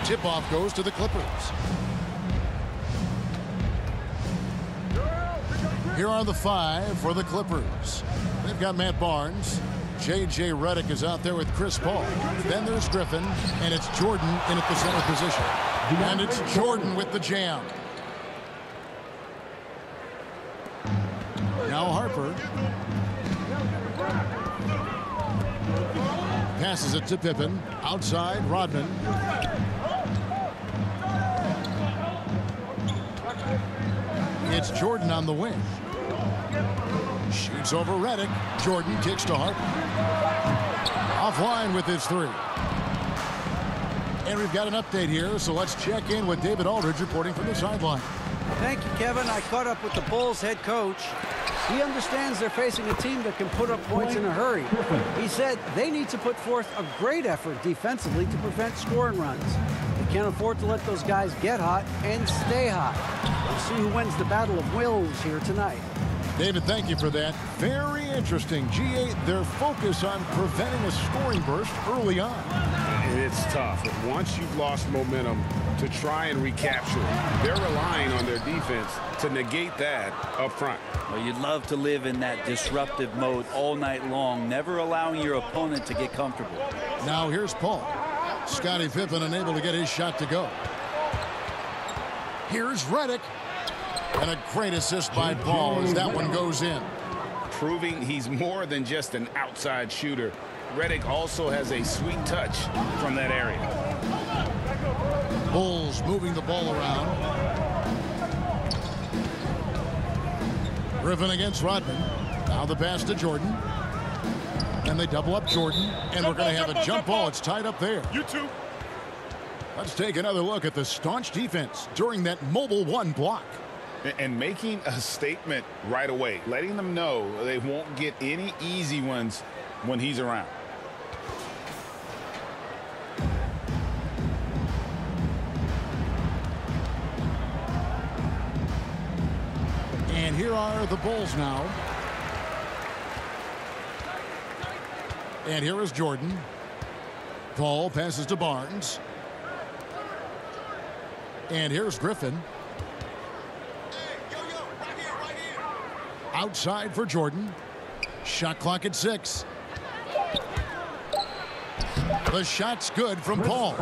Tip-off goes to the Clippers. Here are the 5 for the Clippers. They've got Matt Barnes. J.J. Redick is out there with Chris Paul. Then there's Griffin, and it's Jordan in at the center position. And it's Jordan with the jam. Now Harper. Passes it to Pippen. Outside, Rodman. It's Jordan on the wing. Shoots over Redick. Jordan kicks to Harper. Offline with his 3. And we've got an update here, so let's check in with David Aldridge reporting from the sideline. Thank you, Kevin. I caught up with the Bulls head coach. He understands they're facing a team that can put up points in a hurry. He said they need to put forth a great effort defensively to prevent scoring runs. They can't afford to let those guys get hot and stay hot. We'll see who wins the battle of wills here tonight. David, thank you for that. Very interesting. GA, their focus on preventing a scoring burst early on. And it's tough. Once you've lost momentum, to try and recapture it, they're relying on their defense to negate that up front. Well, you'd love to live in that disruptive mode all night long, never allowing your opponent to get comfortable. Now here's Paul. Scottie Pippen unable to get his shot to go. Here's Redick. And a great assist by Paul as that one goes in. Proving he's more than just an outside shooter. Redick also has a sweet touch from that area. Bulls moving the ball around. Griffin against Rodman. Now the pass to Jordan. And they double up Jordan. And we're going to have a jump ball. It's tied up there. You too. Let's take another look at the staunch defense during that mobile 1 block. And making a statement right away, letting them know they won't get any easy ones when he's around. And here are the Bulls now. And here is Jordan. Paul passes to Barnes. And here's Griffin. Outside for Jordan. Shot clock at 6. The shot's good from Paul.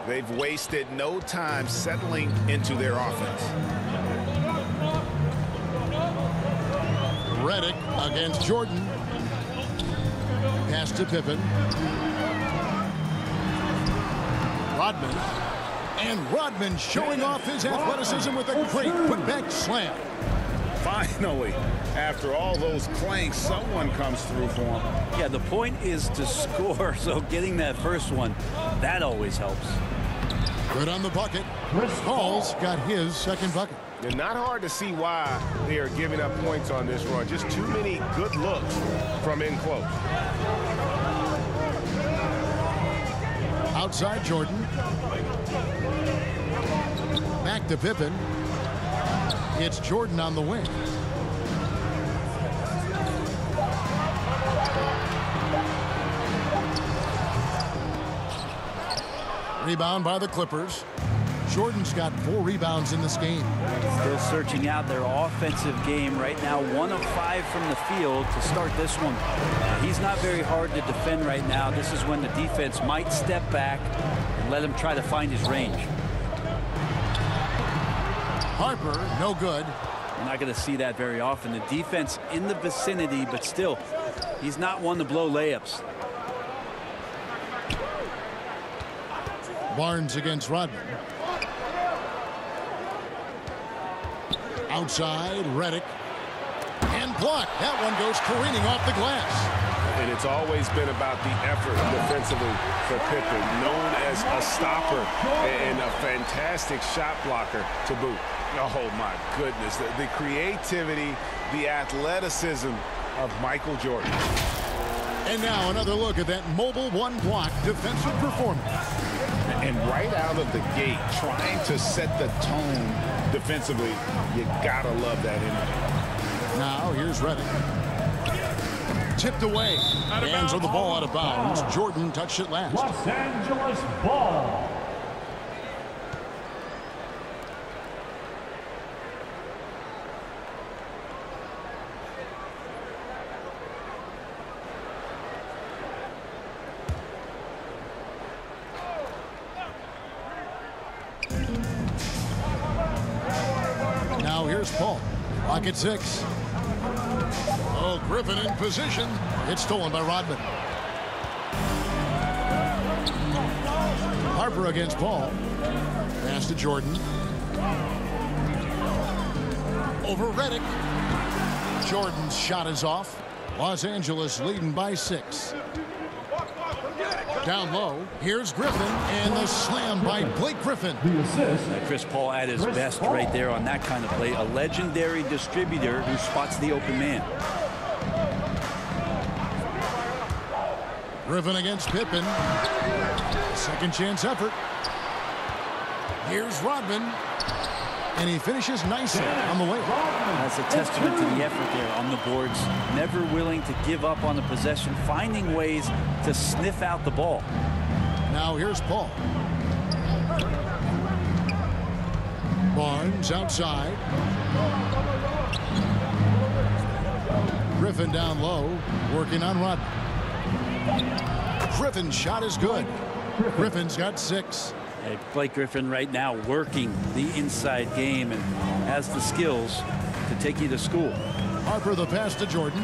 They've wasted no time settling into their offense. Redick against Jordan. Pass to Pippen. Rodman. And Rodman showing off his athleticism with a great putback slam. Finally, after all those clanks, someone comes through for him. Yeah, the point is to score, so getting that first one, that always helps. Good on the bucket. Paul's got his second bucket. And not hard to see why they are giving up points on this run. Just too many good looks from in close. Outside Jordan. Back to Pippen. It's Jordan on the wing. Rebound by the Clippers. Jordan's got 4 rebounds in this game. Still searching out their offensive game right now. 1 of 5 from the field to start this one. He's not very hard to defend right now. This is when the defense might step back and let him try to find his range. Harper, no good. You're not going to see that very often. The defense in the vicinity, but still, he's not one to blow layups. Barnes against Rodman. Outside, Redick. And blocked. That one goes careening off the glass. And it's always been about the effort defensively for Pippen, known as a stopper and a fantastic shot blocker to boot. Oh, my goodness. The creativity, the athleticism of Michael Jordan. And now another look at that mobile 1 block defensive performance. And right out of the gate, trying to set the tone defensively, you gotta love that energy. Now here's Redick. Tipped away. Hands on the ball out of bounds. Jordan touched it last. Los Angeles ball. Clock at 6. Oh, Griffin in position. It's stolen by Rodman. Harper against Paul. Pass to Jordan. Over Redick. Jordan's shot is off. Los Angeles leading by 6. Down low. Here's Griffin, and the slam by Blake Griffin. Chris Paul at his best right there on that kind of play. A legendary distributor who spots the open man. Griffin against Pippen. Second chance effort. Here's Rodman. And he finishes nicely on the way. That's a testament to the effort there on the boards. Never willing to give up on the possession, finding ways to sniff out the ball. Now here's Paul. Barnes outside. Griffin down low, working on Rodman. Griffin's shot is good. Griffin's got 6. Hey, Blake Griffin right now working the inside game and has the skills to take you to school. Harper the pass to Jordan.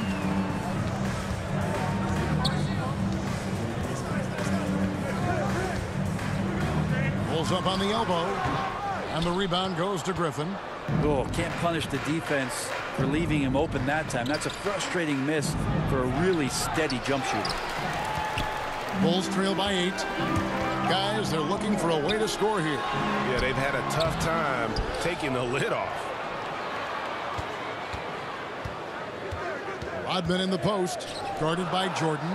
Pulls up on the elbow. And the rebound goes to Griffin. Oh, can't punish the defense for leaving him open that time. That's a frustrating miss for a really steady jump shooter. Bulls trail by 8. Guys, they're looking for a way to score here. Yeah, they've had a tough time taking the lid off. Rodman in the post, guarded by Jordan.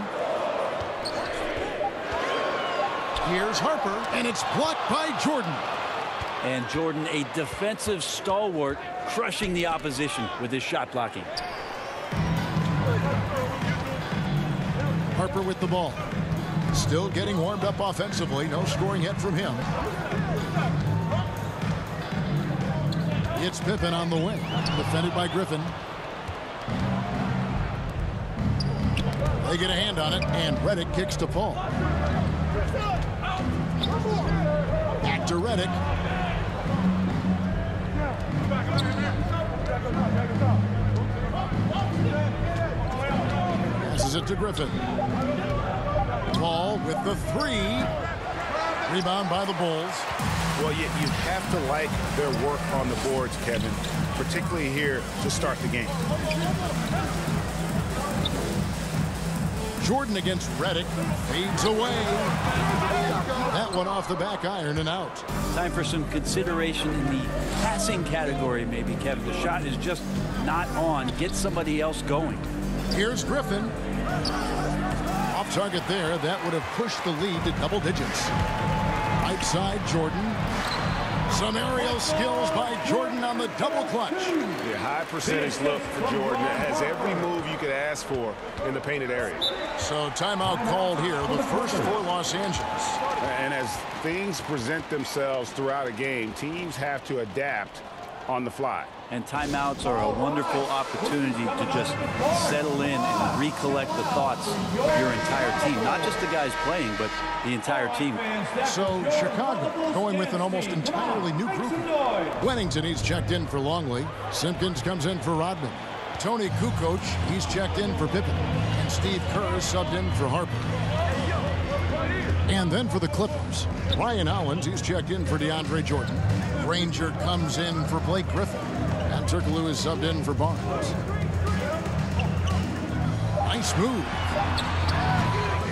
Here's Harper, and it's blocked by Jordan. And Jordan, a defensive stalwart, crushing the opposition with his shot blocking. Harper with the ball. Still getting warmed up offensively. No scoring yet from him. It's Pippen on the wing. Defended by Griffin. They get a hand on it, and Redick kicks to Paul. Back to Redick. Passes it to Griffin. Paul with the 3. Rebound by the Bulls. Well, you have to like their work on the boards, Kevin, particularly here to start the game. Jordan against Redick. Fades away. That one off the back iron and out. Time for some consideration in the passing category, maybe, Kevin. The shot is just not on. Get somebody else going. Here's Griffin. Off target there. That would have pushed the lead to double digits. Right side, Jordan. Some aerial skills by Jordan on the double clutch. Yeah, high percentage look for Jordan. It has every move you could ask for in the painted area. So timeout called here, the first for Los Angeles. And as things present themselves throughout a game, teams have to adapt on the fly. And timeouts are a wonderful opportunity to just settle in and recollect the thoughts of your entire team. Not just the guys playing, but the entire team. So Chicago going with an almost entirely new group. Wennington, he's checked in for Longley. Simpkins comes in for Rodman. Tony Kukoc, he's checked in for Pippen. And Steve Kerr subbed in for Harper. And then for the Clippers, Ryan Hollins, he's checked in for DeAndre Jordan. Granger comes in for Blake Griffin. And Turkoglu is subbed in for Barnes. Nice move.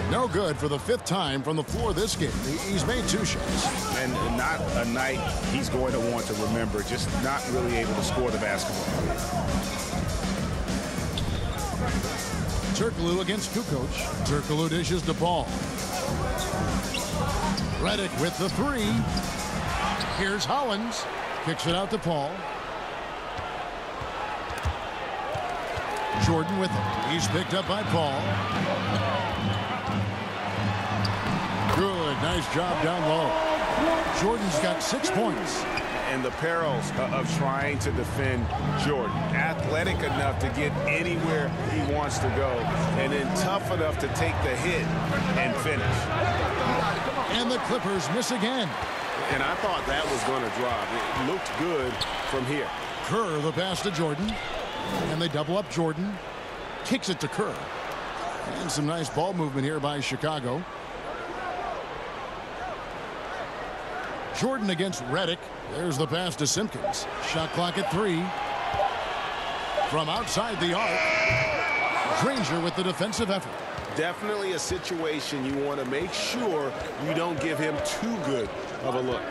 No good for the 5th time from the floor this game. He's made 2 shots. And not a night he's going to want to remember, just not really able to score the basketball. Turkoglu against Kukoc. Turkoglu dishes to Paul. Redick with the 3. Here's Hollins. Kicks it out to Paul. Jordan with him. He's picked up by Paul. Good. Nice job down low. Jordan's got 6 points. And the perils of trying to defend Jordan. Athletic enough to get anywhere he wants to go. And then tough enough to take the hit and finish. And the Clippers miss again. And I thought that was going to drop. It looked good from here. Kerr the pass to Jordan. And they double up Jordan. Kicks it to Kerr. And some nice ball movement here by Chicago. Jordan against Redick. There's the pass to Simpkins. Shot clock at 3. From outside the arc, Granger with the defensive effort. Definitely a situation you want to make sure you don't give him too good of a look.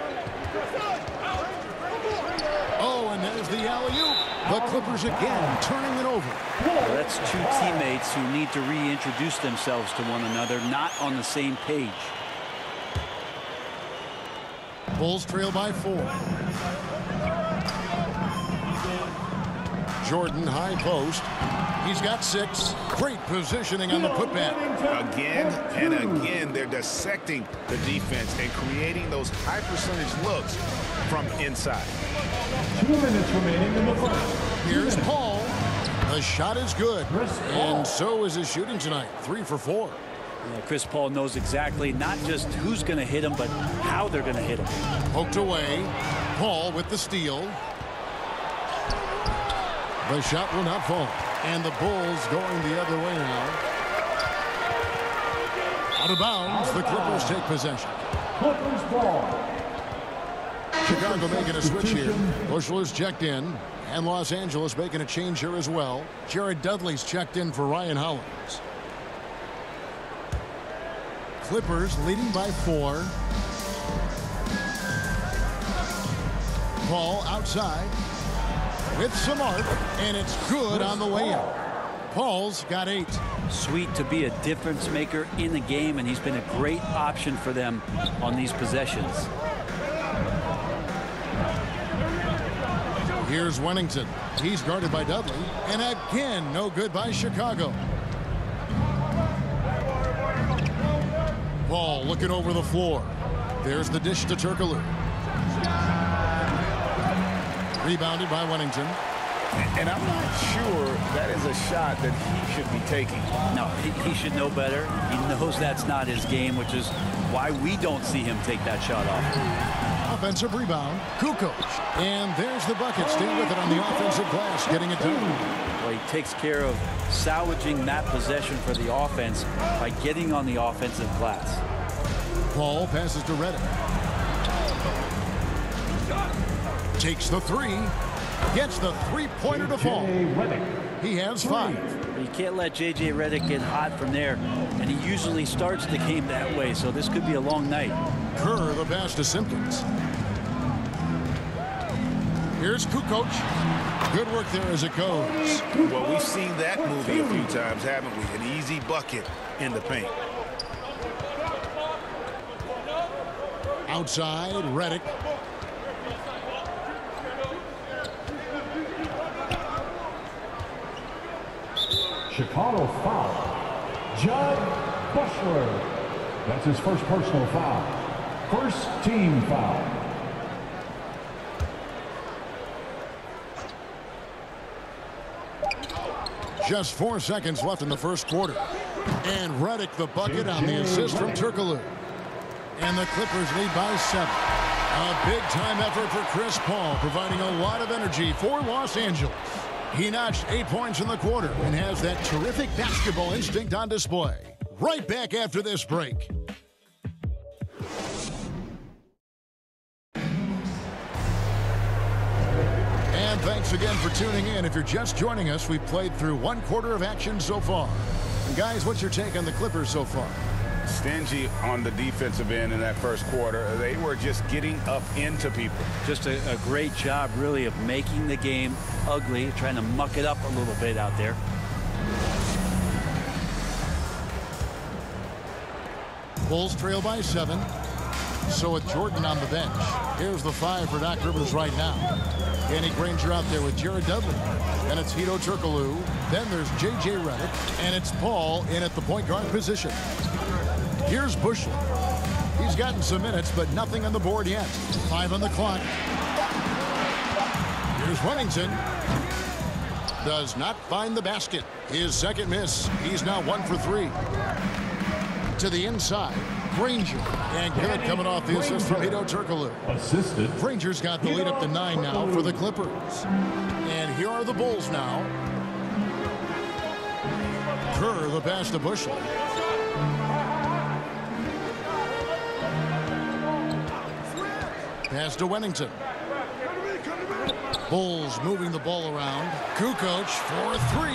Oh, and there's the alley-oop. The Clippers again turning it over. Well, that's two teammates who need to reintroduce themselves to one another, not on the same page. Bulls trail by 4. Jordan high post. He's got 6. Great positioning on the putback. Again and again, they're dissecting the defense and creating those high percentage looks from inside. 2 minutes remaining in the first. Here's Paul. The shot is good. And so is his shooting tonight. 3 for 4. Yeah, Chris Paul knows exactly not just who's going to hit him, but how they're going to hit him. Poked away. Paul with the steal. The shot will not fall. And the Bulls going the other way now. Out of bounds. The Clippers take possession. Clippers ball. Chicago making a switch here. Bushler's checked in. And Los Angeles making a change here as well. Jared Dudley's checked in for Ryan Hollins. Clippers leading by 4. Paul outside with some arc, and it's good on the way up. Paul's got 8. Sweet to be a difference maker in the game, and he's been a great option for them on these possessions. Here's Wennington. He's guarded by Dudley, and again no good by Chicago. Paul looking over the floor. There's the dish to Turkoglu. Rebounded by Wennington. And I'm not sure that is a shot that he should be taking. No, he should know better. He knows that's not his game, which is why we don't see him take that shot off. Offensive rebound. Kukoc. And there's the bucket. Stay with it on the offensive glass, getting it done. Well, he takes care of salvaging that possession for the offense by getting on the offensive glass. Paul passes to Redick. Takes the 3. Gets the 3-pointer to fall. He has 5. You can't let J.J. Redick get hot from there, and he usually starts the game that way, so this could be a long night. Kerr the pass to Simpkins. Here's Kukoc. Good work there as it goes. Well, we've seen that movie a few times, haven't we? An easy bucket in the paint. Outside, Redick. Chicago foul. Jud Bushler. That's his first personal foul. First team foul. Just 4 seconds left in the first quarter. And Redick the bucket on the assist from Turkoglu. And the Clippers lead by 7. A big-time effort for Chris Paul, providing a lot of energy for Los Angeles. He notched 8 points in the quarter and has that terrific basketball instinct on display. Right back after this break. And thanks again for tuning in. If you're just joining us, we've played through 1 quarter of action so far. And guys, what's your take on the Clippers so far? Stingy on the defensive end in that first quarter. They were just getting up into people. Just a great job, really, of making the game ugly, trying to muck it up a little bit out there. Bulls trail by 7. So with Jordan on the bench, here's the 5 for Doc Rivers right now. Danny Granger out there with Jared Dudley. And it's Hedo Turkoglu. Then there's J.J. Redick. And it's Paul in at the point guard position. Here's Bushler. He's gotten some minutes, but nothing on the board yet. 5 on the clock. Here's Wennington. Does not find the basket. His second miss. He's now 1 for 3. To the inside. Granger. And good coming off the assist from Hedo Turkoglu. Assisted. Granger's got the lead up to 9 now for the Clippers. And here are the Bulls now. Kerr, the pass to Bushel. Pass to Wennington. Bulls moving the ball around. Kukoc for 3.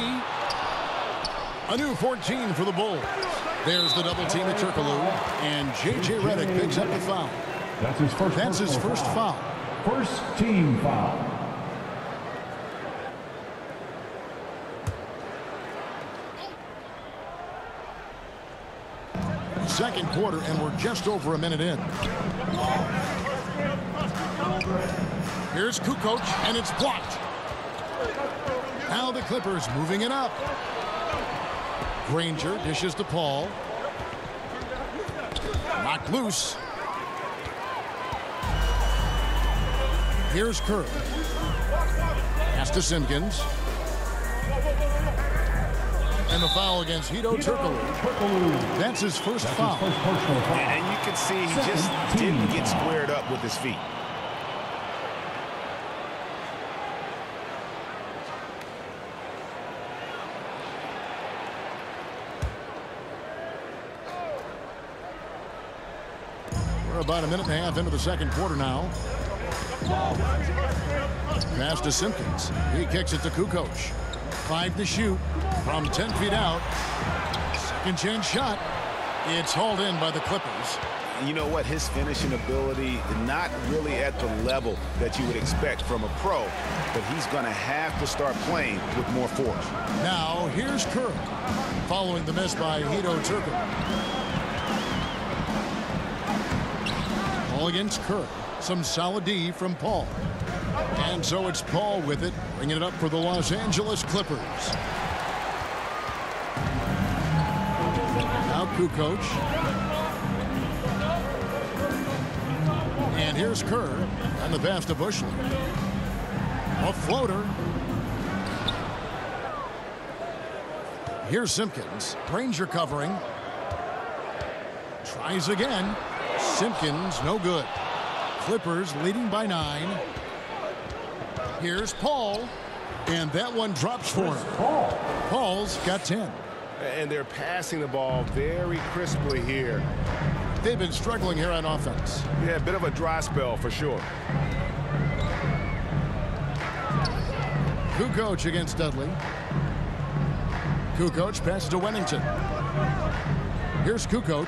A new 14 for the Bulls. There's the double team at Turkoglu. And J.J. Redick picks up the foul. That's his first foul. First team foul. Second quarter, and we're just over a minute in. Here's Kukoc, and it's blocked. Now the Clippers moving it up. Granger dishes to Paul. Knocked loose. Here's Kerr. Pass to Simpkins. And the foul against Hedo Turkoglu. That's his first foul. And you can see he just didn't get squared up with his feet. We're about a minute and a half into the second quarter now. Pass to Simpkins. He kicks it to Kukoc. 5 to shoot from 10 feet out. Second chance shot. It's hauled in by the Clippers. You know what? His finishing ability, not really at the level that you would expect from a pro, but he's going to have to start playing with more force. Now, here's Kerr, following the miss by Hedo Turkoglu. Ball against Kerr. Some solid D from Paul. And so it's Paul with it, bringing it up for the Los Angeles Clippers. Now Kukoc. And here's Kerr, and the pass to Bushel. A floater. Here's Simpkins. Granger covering. Tries again. Simpkins, no good. Clippers leading by 9. Here's Paul, and that one drops for him. Paul's got 10. And they're passing the ball very crisply here. They've been struggling here on offense. Yeah, a bit of a dry spell for sure. Kukoc against Dudley. Kukoc passes to Wennington. Here's Kukoc.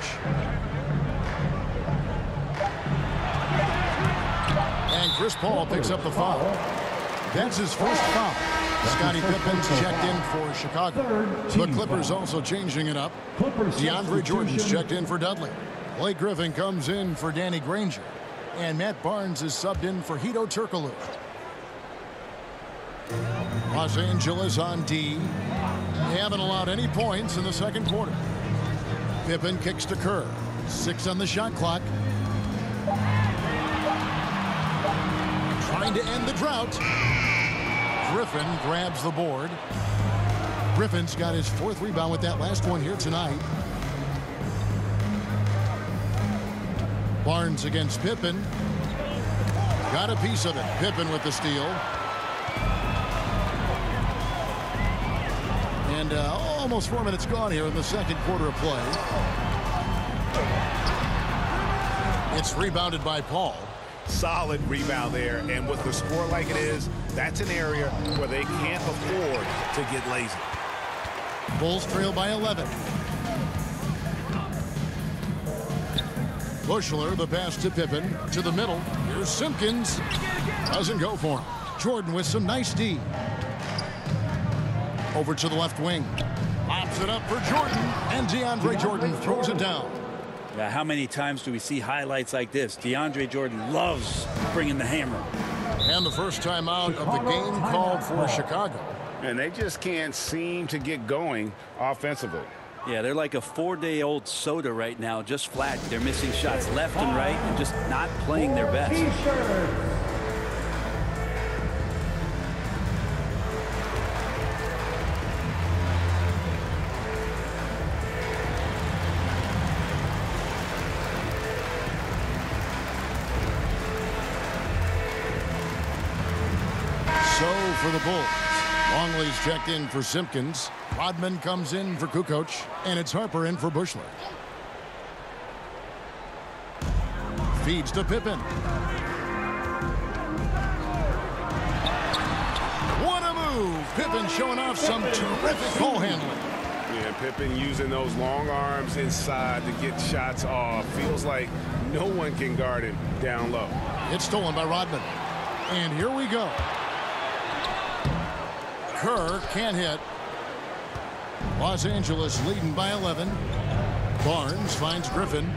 And Chris Paul picks up the foul. That's his first foul. Scottie Pippen's checked in for Chicago. The Clippers also changing it up. DeAndre Jordan's checked in for Dudley. Blake Griffin comes in for Danny Granger. And Matt Barnes is subbed in for Hedo Turkoglu. Los Angeles on D. They haven't allowed any points in the second quarter. Pippen kicks to Kerr. 6 on the shot clock. Trying to end the drought. Griffin grabs the board. Griffin's got his 4th rebound with that last one here tonight. Barnes against Pippen. Got a piece of it. Pippen with the steal. And almost 4 minutes gone here in the second quarter of play. It's rebounded by Paul. Solid rebound there, and with the score like it is, that's an area where they can't afford to get lazy. Bulls trail by 11. Bushler, the pass to Pippen, to the middle. Here's Simpkins. Doesn't go for him. Jordan with some nice D. Over to the left wing. Pops it up for Jordan, and DeAndre Jordan throws it down. Yeah, how many times do we see highlights like this? DeAndre Jordan loves bringing the hammer. And the first time out of the game called for Chicago. And they just can't seem to get going offensively. Yeah, they're like a 4-day-old soda right now, just flat. They're missing shots left and right and just not playing their best. for the Bulls. Longley's checked in for Simpkins. Rodman comes in for Kukoc. And it's Harper in for Bushler. Feeds to Pippen. What a move! Pippen showing off some terrific ball handling. Yeah, Pippen using those long arms inside to get shots off. Feels like no one can guard him down low. It's stolen by Rodman. And here we go. Kerr can't hit. Los Angeles leading by 11. Barnes finds Griffin.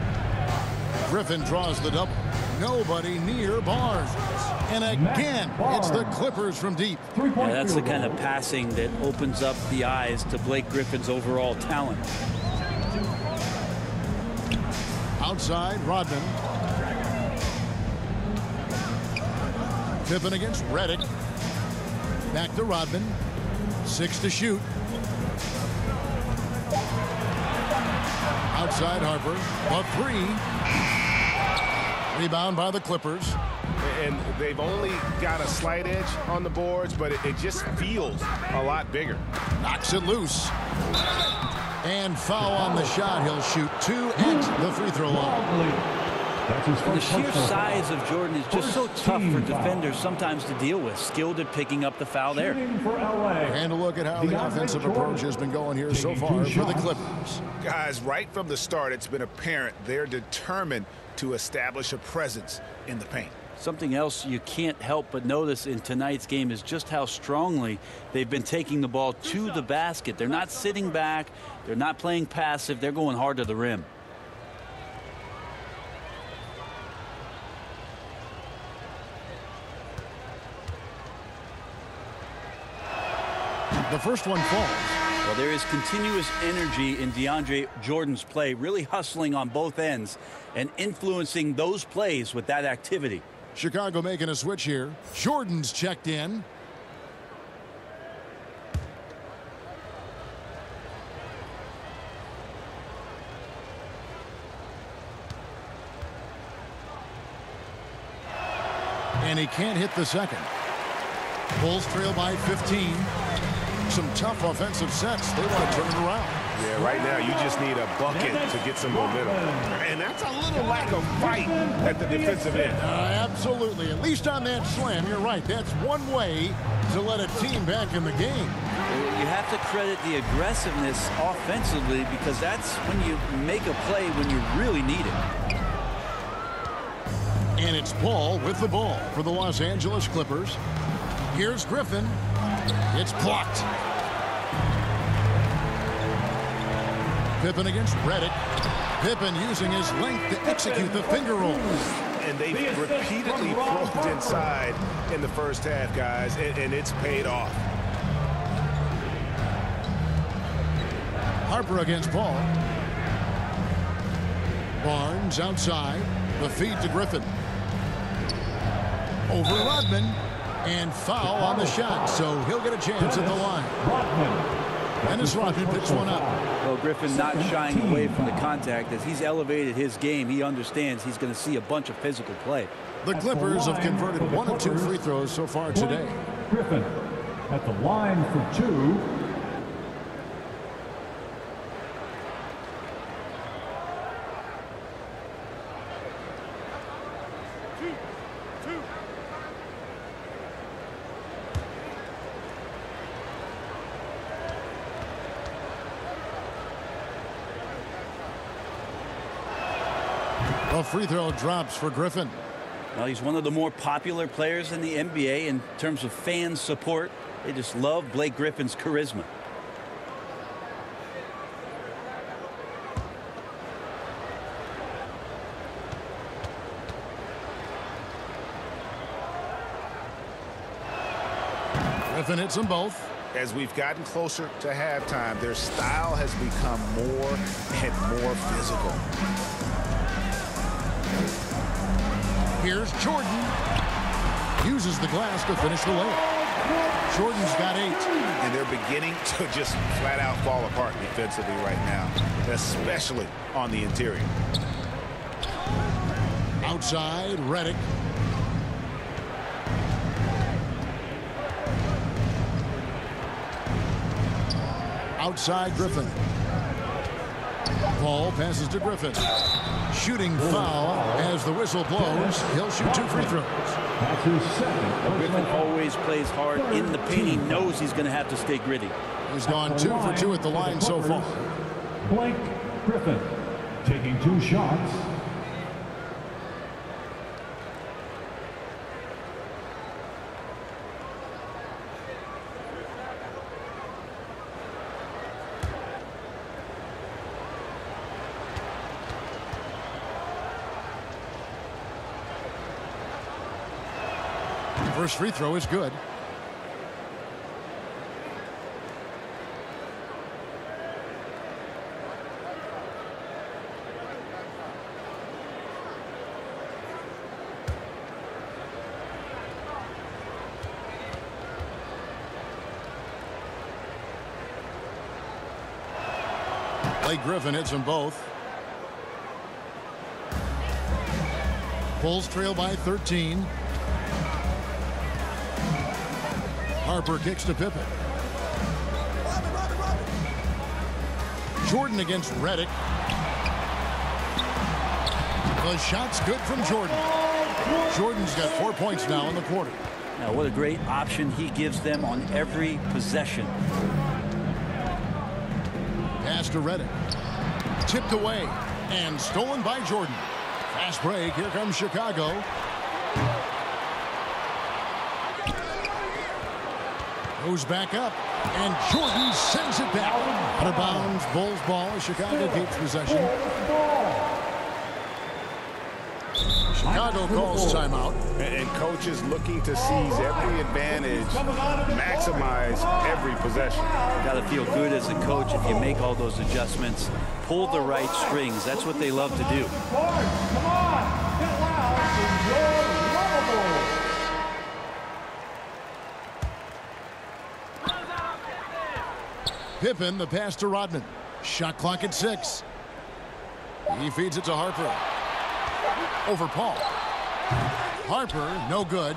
Griffin draws the double. Nobody near Barnes. And again, it's the Clippers from deep. Yeah, that's the kind of passing that opens up the eyes to Blake Griffin's overall talent. Outside, Rodman. Pippen against Redick. Back to Rodman. 6 to shoot. Outside Harper. A 3. Rebound by the Clippers. And they've only got a slight edge on the boards, but it just feels a lot bigger. Knocks it loose. And foul on the shot. He'll shoot 2 at the free throw line. The sheer size of Jordan is just so tough for defenders sometimes to deal with. Skilled at picking up the foul there. And a look at how the offensive approach has been going here so far for the Clippers. Guys, right from the start, it's been apparent they're determined to establish a presence in the paint. Something else you can't help but notice in tonight's game is just how strongly they've been taking the ball to the basket. They're not sitting back. They're not playing passive. They're going hard to the rim. The first one falls. Well, there is continuous energy in DeAndre Jordan's play, really hustling on both ends and influencing those plays with that activity. Chicago making a switch here. Jordan's checked in. And he can't hit the second. Bulls trail by 15. Some tough offensive sets. They want to turn it around. Yeah, right now you just need a bucket to get some momentum. And that's a little lack of fight at the defensive end. Absolutely. At least on that slam, you're right. That's one way to let a team back in the game. You have to credit the aggressiveness offensively because that's when you make a play when you really need it. And it's Paul with the ball for the Los Angeles Clippers. Here's Griffin. It's blocked. Pippen against Redick. Pippen using his length to execute the finger roll. And they've repeatedly probed inside in the first half, guys, and it's paid off. Harper against Paul. Barnes outside. The feed to Griffin. Over Rodman. And foul on the shot, so he'll get a chance at the line. Dennis Rodman picks one up. Well, Griffin not shying away from the contact. As he's elevated his game, he understands he's going to see a bunch of physical play. The Clippers have converted 1 of 2 free throws so far today. Griffin at the line for 2. A free throw drops for Griffin. Well, he's one of the more popular players in the NBA in terms of fan support. They just love Blake Griffin's charisma. Griffin hits them both. As we've gotten closer to halftime, their style has become more and more physical. Here's Jordan. Uses the glass to finish the layup. Jordan's got 8. And they're beginning to just flat out fall apart defensively right now, especially on the interior. Outside, Redick. Outside Griffin. Ball passes to Griffin. Shooting foul as the whistle blows. He'll shoot 2 free throws. That's his second. Griffin always plays hard in the paint. He knows he's going to have to stay gritty. He's gone 2 for 2 at the line so far. Blake Griffin taking 2 shots. First free throw is good. Blake Griffin hits them both. Bulls trail by 13. Harper kicks to Pippen. Jordan against Redick. The shot's good from Jordan. Jordan's got 4 points now in the quarter. Now, what a great option he gives them on every possession. Pass to Redick. Tipped away and stolen by Jordan. Fast break. Here comes Chicago. Goes back up, and Jordan sends it back. Out of bounds, Bulls ball as Chicago keeps possession. Chicago calls timeout. And coaches looking to seize every advantage, maximize every possession. Got to feel good as a coach if you make all those adjustments. Pull the right strings. That's what they love to do. Come on, get loud. Pippen, the pass to Rodman. Shot clock at 6. He feeds it to Harper. Over Paul. Harper, no good.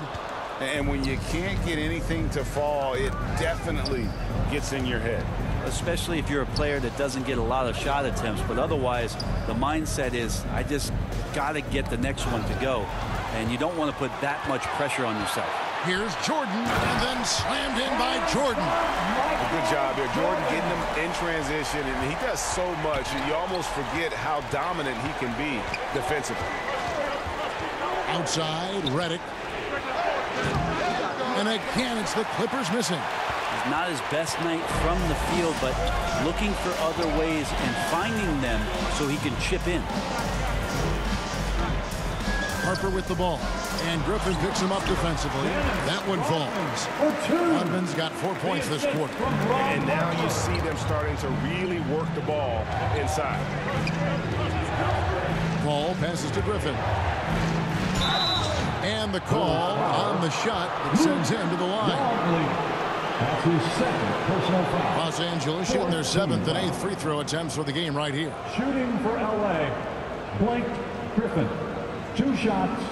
And when you can't get anything to fall, it definitely gets in your head. Especially if you're a player that doesn't get a lot of shot attempts. But otherwise, the mindset is, I just got to get the next one to go. And you don't want to put that much pressure on yourself. Here's Jordan, and then slammed in by Jordan. Good job there. Jordan getting him in transition, and he does so much, and you almost forget how dominant he can be defensively. Outside, Redick. And again, it's the Clippers missing. It's not his best night from the field, but looking for other ways and finding them so he can chip in. Harper with the ball. And Griffin picks him up defensively. That one falls. Rodman's got 4 points this quarter. And now you see them starting to really work the ball inside. Ball passes to Griffin. And the call on the shot that sends him to the line. That's his second personal foul. Los Angeles shooting their 7th and 8th free throw attempts for the game right here. Shooting for LA, Blake Griffin. 2 shots.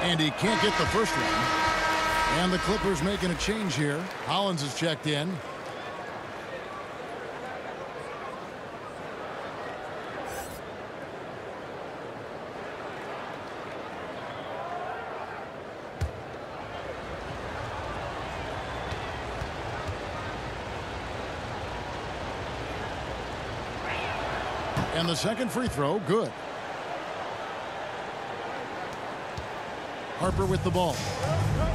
And he can't get the first one. And the Clippers making a change here. Hollins has checked in. And the second free throw, good. Harper with the ball.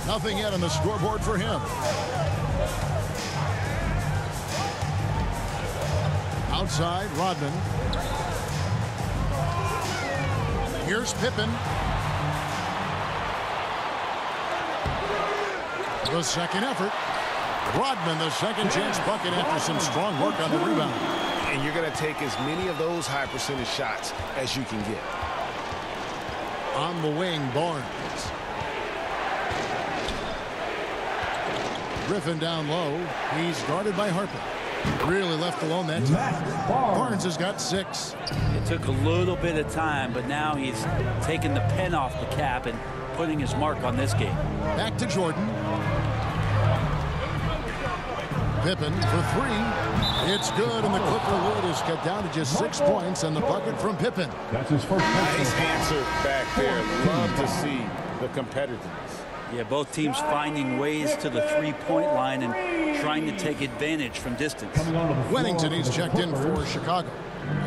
Nothing yet on the scoreboard for him. Outside, Rodman. Here's Pippen. The second effort. Rodman, the second chance bucket after some strong work on the rebound. And you're going to take as many of those high percentage shots as you can get. On the wing, Barnes. Griffin down low. He's guarded by Harper. Really left alone that time. Barnes has got 6. It took a little bit of time, but now he's taking the pen off the cap and putting his mark on this game. Back to Jordan. Pippen for 3. It's good, and the Clipper lead is cut down to just 6 points, and the bucket from Pippen. That's his first. Nice answer back there. Love to see the competitiveness. Yeah, both teams finding ways to the three-point line and trying to take advantage from distance. Wennington, he's checked in for Chicago.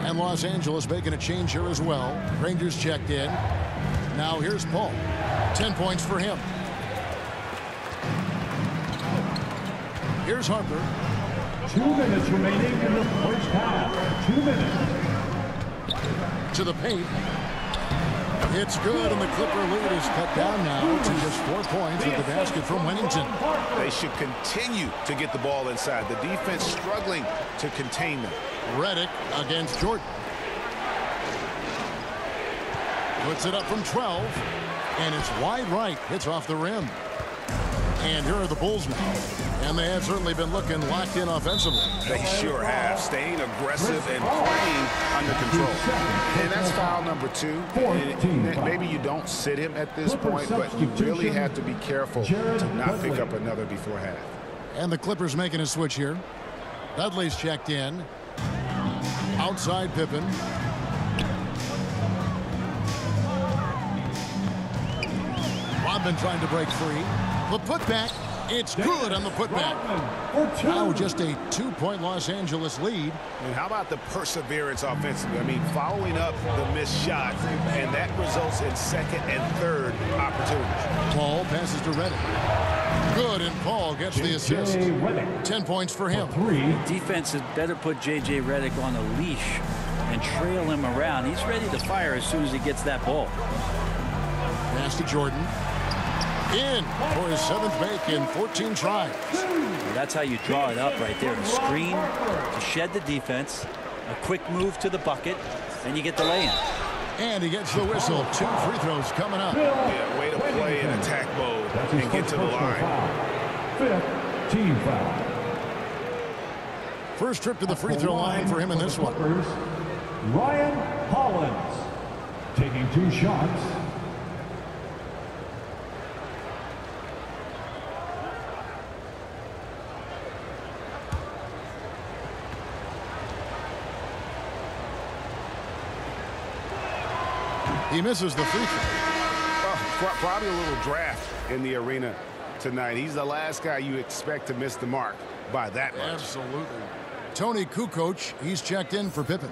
And Los Angeles making a change here as well. Rangers checked in. Now here's Paul. 10 points for him. Here's Harper. 2 minutes remaining in the first half. 2 minutes. To the paint. It's good, and the Clipper lead is cut down now to just 4 points with the basket from Wennington. They should continue to get the ball inside. The defense struggling to contain them. Redick against Jordan. Puts it up from 12, and it's wide right. Hits off the rim. And here are the Bulls now. And they have certainly been looking locked in offensively. They sure have. Staying aggressive and playing under control. And that's foul number 2. And maybe you don't sit him at this point, but you really have to be careful to not pick up another before half. And the Clippers making a switch here. Dudley's checked in. Outside Pippen. Rodman trying to break free. The putback. It's good on the putback. Now just a 2-point Los Angeles lead. And how about the perseverance offensively? I mean, following up the missed shot, and that results in second and third opportunities. Paul passes to Redick. Good, and Paul gets the assist. 10 points for him. Defense had better put J.J. Redick on a leash and trail him around. He's ready to fire as soon as he gets that ball. Pass to Jordan. In for his 7th make in 14 tries. That's how you draw it up right there. The screen to shed the defense, a quick move to the bucket, and you get the lay-in. And he gets the whistle. 2 free throws coming up. Yeah, way to play in attack mode and get to the line. 5th team foul. First trip to the free throw line for him in this one. Ryan Hollins taking 2 shots. He misses the free throw. Probably a little draft in the arena tonight. He's the last guy you expect to miss the mark by that much. Absolutely. Tony Kukoc, he's checked in for Pippen.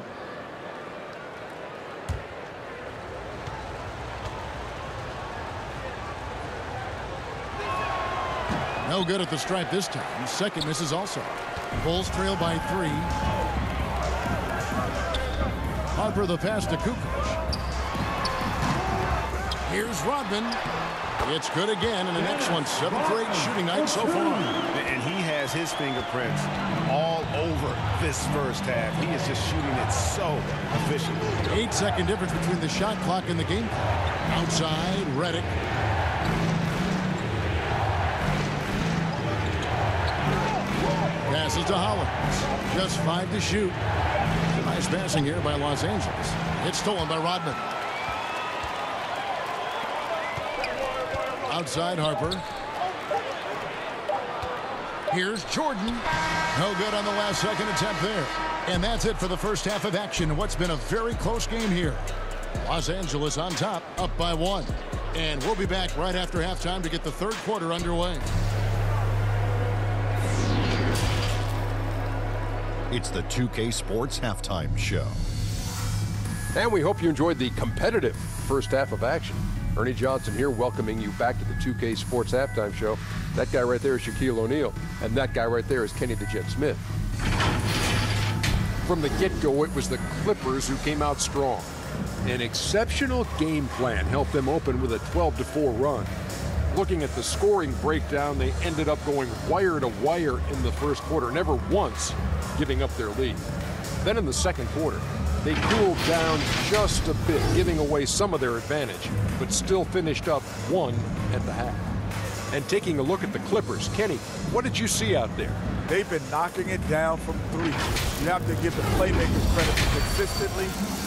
No good at the stripe this time. Second misses also. Bulls trail by 3. Harper the pass to Kukoc. Here's Rodman. It's good again, and an excellent 7 for 8 shooting night so far. And he has his fingerprints all over this first half. He is just shooting it so efficiently. 8-second difference between the shot clock and the game clock. Outside, Redick. Passes to Hollins. Just 5 to shoot. Nice passing here by Los Angeles. It's stolen by Rodman. Outside Harper. Here's Jordan. No good on the last second attempt there. And that's it for the first half of action. What's been a very close game here. Los Angeles on top, up by 1. And we'll be back right after halftime to get the third quarter underway. It's the 2K Sports Halftime Show. And we hope you enjoyed the competitive first half of action. Ernie Johnson here, welcoming you back to the 2K Sports Halftime Show. That guy right there is Shaquille O'Neal, and that guy right there is Kenny the Jet Smith. From the get-go, it was the Clippers who came out strong. An exceptional game plan helped them open with a 12-4 run. Looking at the scoring breakdown, they ended up going wire to wire in the first quarter, never once giving up their lead. Then in the second quarter, they cooled down just a bit, giving away some of their advantage, but still finished up 1 at the half. And taking a look at the Clippers, Kenny, what did you see out there? They've been knocking it down from three. You have to give the playmakers credit for consistently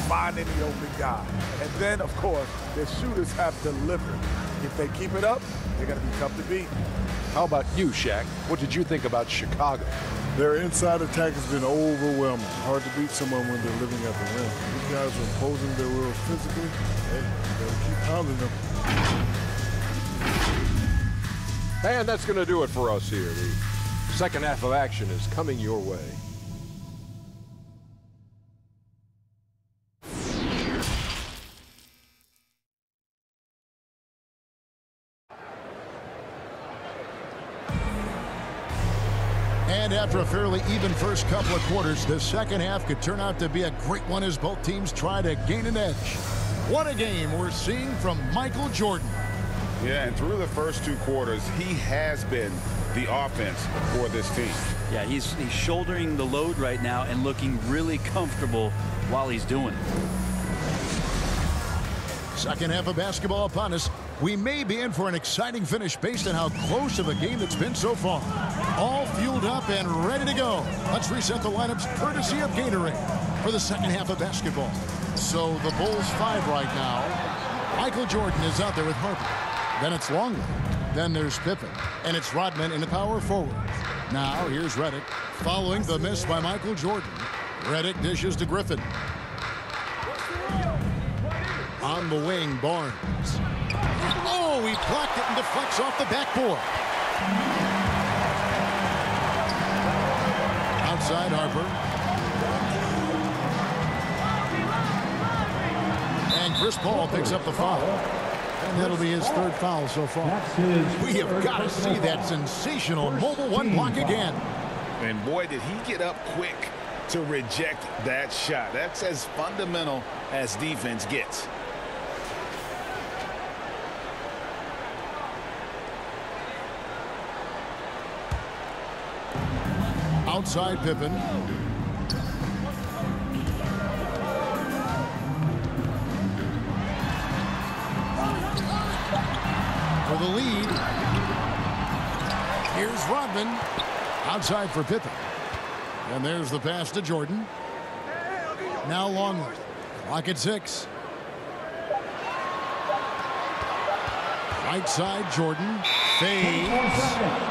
finding the open guy. And then, of course, their shooters have delivered. If they keep it up, they're going to be tough to beat. How about you, Shaq? What did you think about Chicago? Their inside attack has been overwhelming. Hard to beat someone when they're living at the rim. These guys are imposing their will physically. Hey, they'll keep pounding them. And that's going to do it for us here. The second half of action is coming your way. And after a fairly even first couple of quarters, the second half could turn out to be a great one as both teams try to gain an edge. What a game we're seeing from Michael Jordan. Yeah, and through the first two quarters, he has been the offense for this team. Yeah, he's shouldering the load right now and looking really comfortable while he's doing it. Second half of basketball upon us. We may be in for an exciting finish based on how close of a game it's been so far. All fueled up and ready to go. Let's reset the lineups courtesy of Gatorade for the second half of basketball. So the Bulls 5 right now. Michael Jordan is out there with Harper. Then it's Longley. Then there's Pippen. And it's Rodman in the power forward. Now here's Redick following the miss by Michael Jordan. Redick dishes to Griffin. On the wing, Barnes. Oh, he blocked it and deflects off the backboard. Outside Harper. And Chris Paul picks up the foul. And that'll be his third foul so far. We have got to see that sensational mobile one block again. And boy, did he get up quick to reject that shot. That's as fundamental as defense gets. Outside Pippen. For the lead. Here's Rodman. Outside for Pippen. And there's the pass to Jordan. Now Longley. Clock at 6. Right side, Jordan. Fades.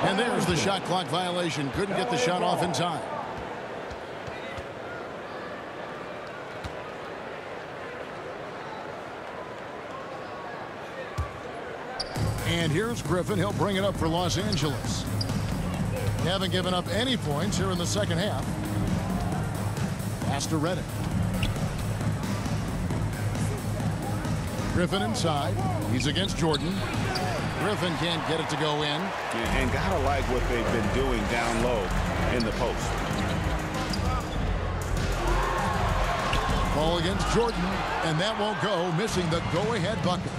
And there's the shot clock violation. Couldn't get the shot off in time. And here's Griffin. He'll bring it up for Los Angeles. They haven't given up any points here in the second half. Pass to Redick. Griffin inside. He's against Jordan. Griffin can't get it to go in. And gotta like what they've been doing down low in the post. Ball against Jordan, and that won't go, missing the go-ahead bucket.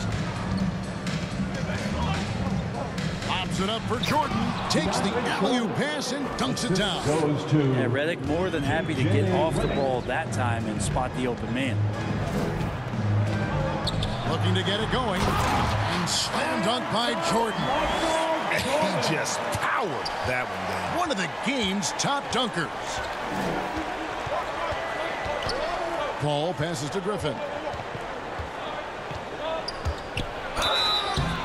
Pops it up for Jordan, takes the alley-oop pass and dunks it down. Yeah, Redick more than happy to get off the ball that time and spot the open man. Looking to get it going, and slam dunk by Jordan. He just powered that one down. One of the game's top dunkers. Paul passes to Griffin.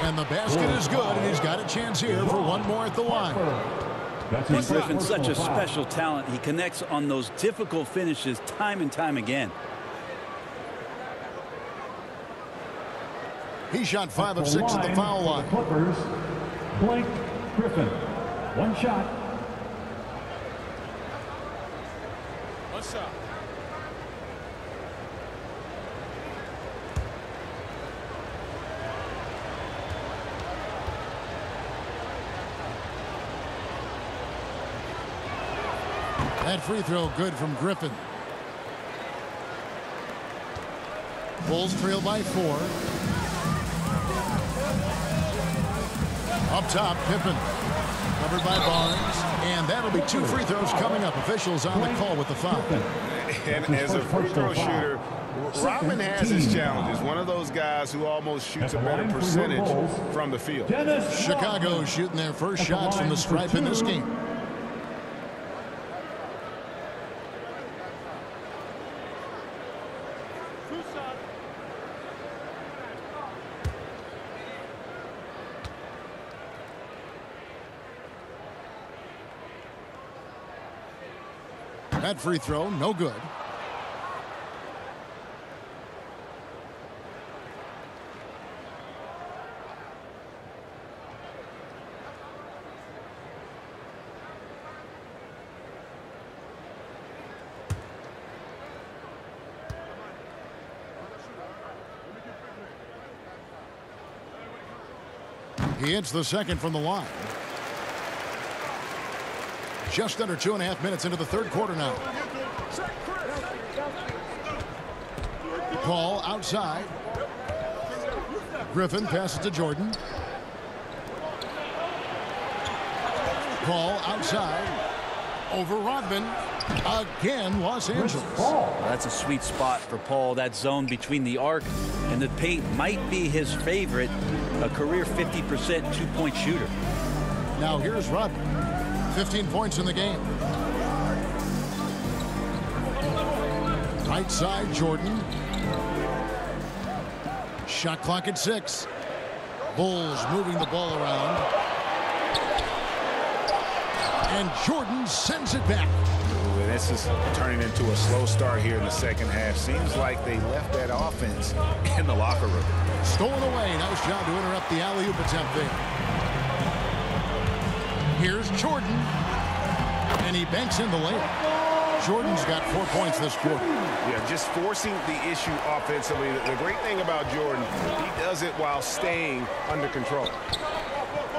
And the basket is good, and he's got a chance here for one more at the line. Griffin's such a special talent. He connects on those difficult finishes time and time again. He shot 5 of 6 at the foul line. Clippers, Blake Griffin. One shot. What's up? That free throw good from Griffin. Bulls trail by 4. Up top, Pippen. Covered by Barnes. And that'll be 2 free throws coming up. Officials on the call with the foul. And as a free throw shooter, Rodman has his challenges. One of those guys who almost shoots a better percentage from the field. Chicago shooting their first shots from the stripe in this game. That free throw, no good. He hits the second from the line. Just under 2.5 minutes into the third quarter now. Paul outside. Griffin passes to Jordan. Paul outside. Over Rodman. Again, Los Angeles. That's a sweet spot for Paul. That zone between the arc and the paint might be his favorite. A career 50% two-point shooter. Now here's Rodman. 15 points in the game. Right side, Jordan. Shot clock at 6. Bulls moving the ball around. And Jordan sends it back. Ooh, this is turning into a slow start here in the second half. Seems like they left that offense in the locker room. Stolen away. Nice job to interrupt the alley-oop attempt there. Here's Jordan. And he banks in the layup. Jordan's got 4 points this quarter. Yeah, just forcing the issue offensively. The great thing about Jordan, he does it while staying under control.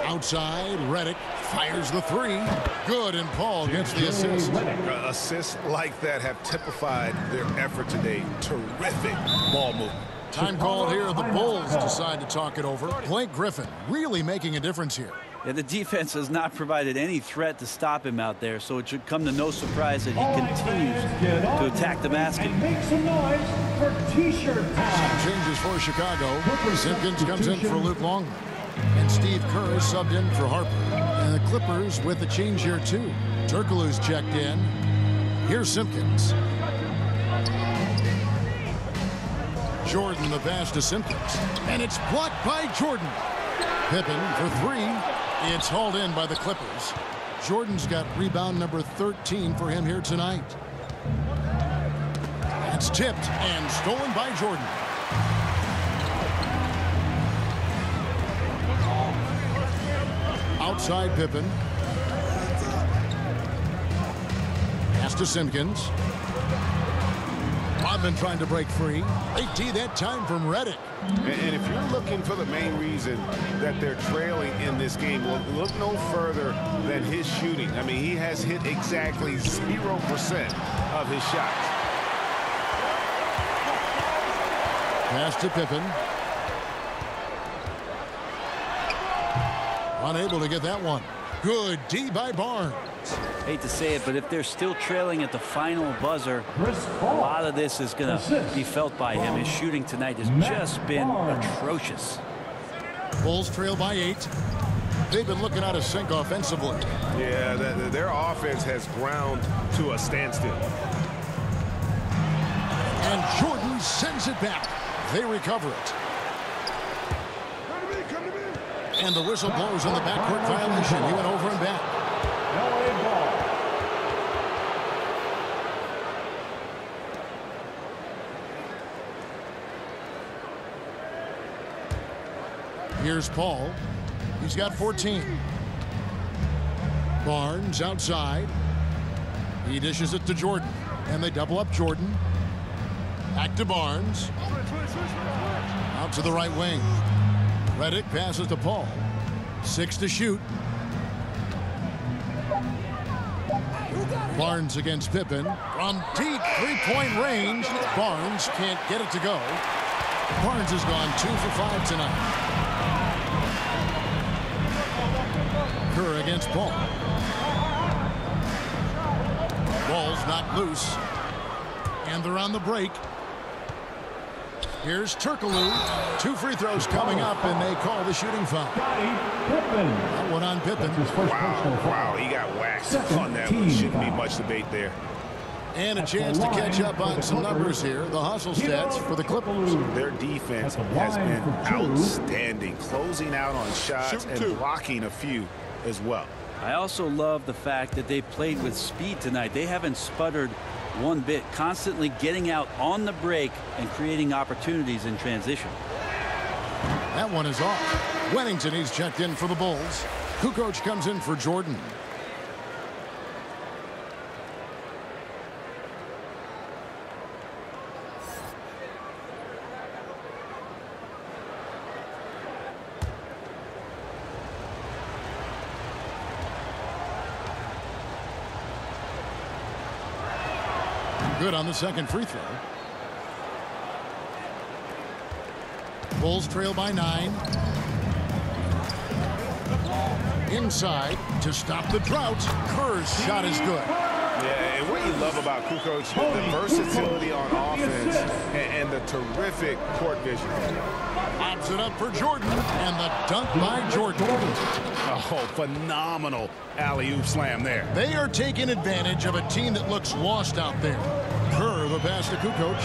Outside, Redick fires the three. Good, and Paul gets the assist. Assists like that have typified their effort today. Terrific ball movement. Time called here. The Bulls decide to talk it over. Blake Griffin really making a difference here. Yeah, the defense has not provided any threat to stop him out there, so it should come to no surprise that he continues to attack the basket. Make some noise for T-shirt time. Changes for Chicago. Simpkins comes in for Luke Longley. And Steve Kerr is subbed in for Harper. And the Clippers with a change here, too. Turkoglu's checked in. Here's Simpkins. Jordan the pass to Simpkins. And it's blocked by Jordan. Pippen for 3. It's hauled in by the Clippers. Jordan's got rebound number 13 for him here tonight. It's tipped and stolen by Jordan. Outside Pippen. Pass to Simpkins. Rodman trying to break free. They tee that time from Redick. And if you're looking for the main reason that they're trailing in this game, well, look no further than his shooting. I mean, he has hit exactly 0% of his shots. Pass to Pippen. Unable to get that one. Good D by Barnes. Hate to say it, but if they're still trailing at the final buzzer, a lot of this is going to be felt by him. His shooting tonight has just been atrocious. Bulls trail by 8. They've been looking out of sync offensively. Yeah, their offense has ground to a standstill. And Jordan sends it back. They recover it. And the whistle blows on the backcourt violation. He went over and back. LA ball. Here's Paul. He's got 14. Barnes outside. He dishes it to Jordan. And they double up Jordan. Back to Barnes. Out to the right wing. Redick passes to Paul. 6 to shoot. Barnes against Pippen. From deep three-point range. Barnes can't get it to go. Barnes has gone 2 for 5 tonight. Kerr against Paul. Ball's not loose. And they're on the break. Here's Turkoglu. 2 free throws coming up, and they call the shooting foul. That one on Pippen. Wow, he got waxed on that one. Shouldn't be much debate there. And a chance to catch up on some numbers here. The hustle stats for the Clippers. Their defense has been outstanding, closing out on shots and blocking a few as well. I also love the fact that they played with speed tonight. They haven't sputtered one bit, constantly getting out on the break and creating opportunities in transition. That one is off. Wennington, he's checked in for the Bulls. Kukoc comes in for Jordan. Good on the second free throw. Bulls trail by 9. Inside to stop the drought. Kerr's shot is good. Yeah, and what you love about Kukoc, the versatility on offense and the terrific court vision. Pops it up for Jordan, and the dunk by Jordan. Oh, phenomenal alley-oop slam there. They are taking advantage of a team that looks lost out there. Kerr, the pass to Kukoc.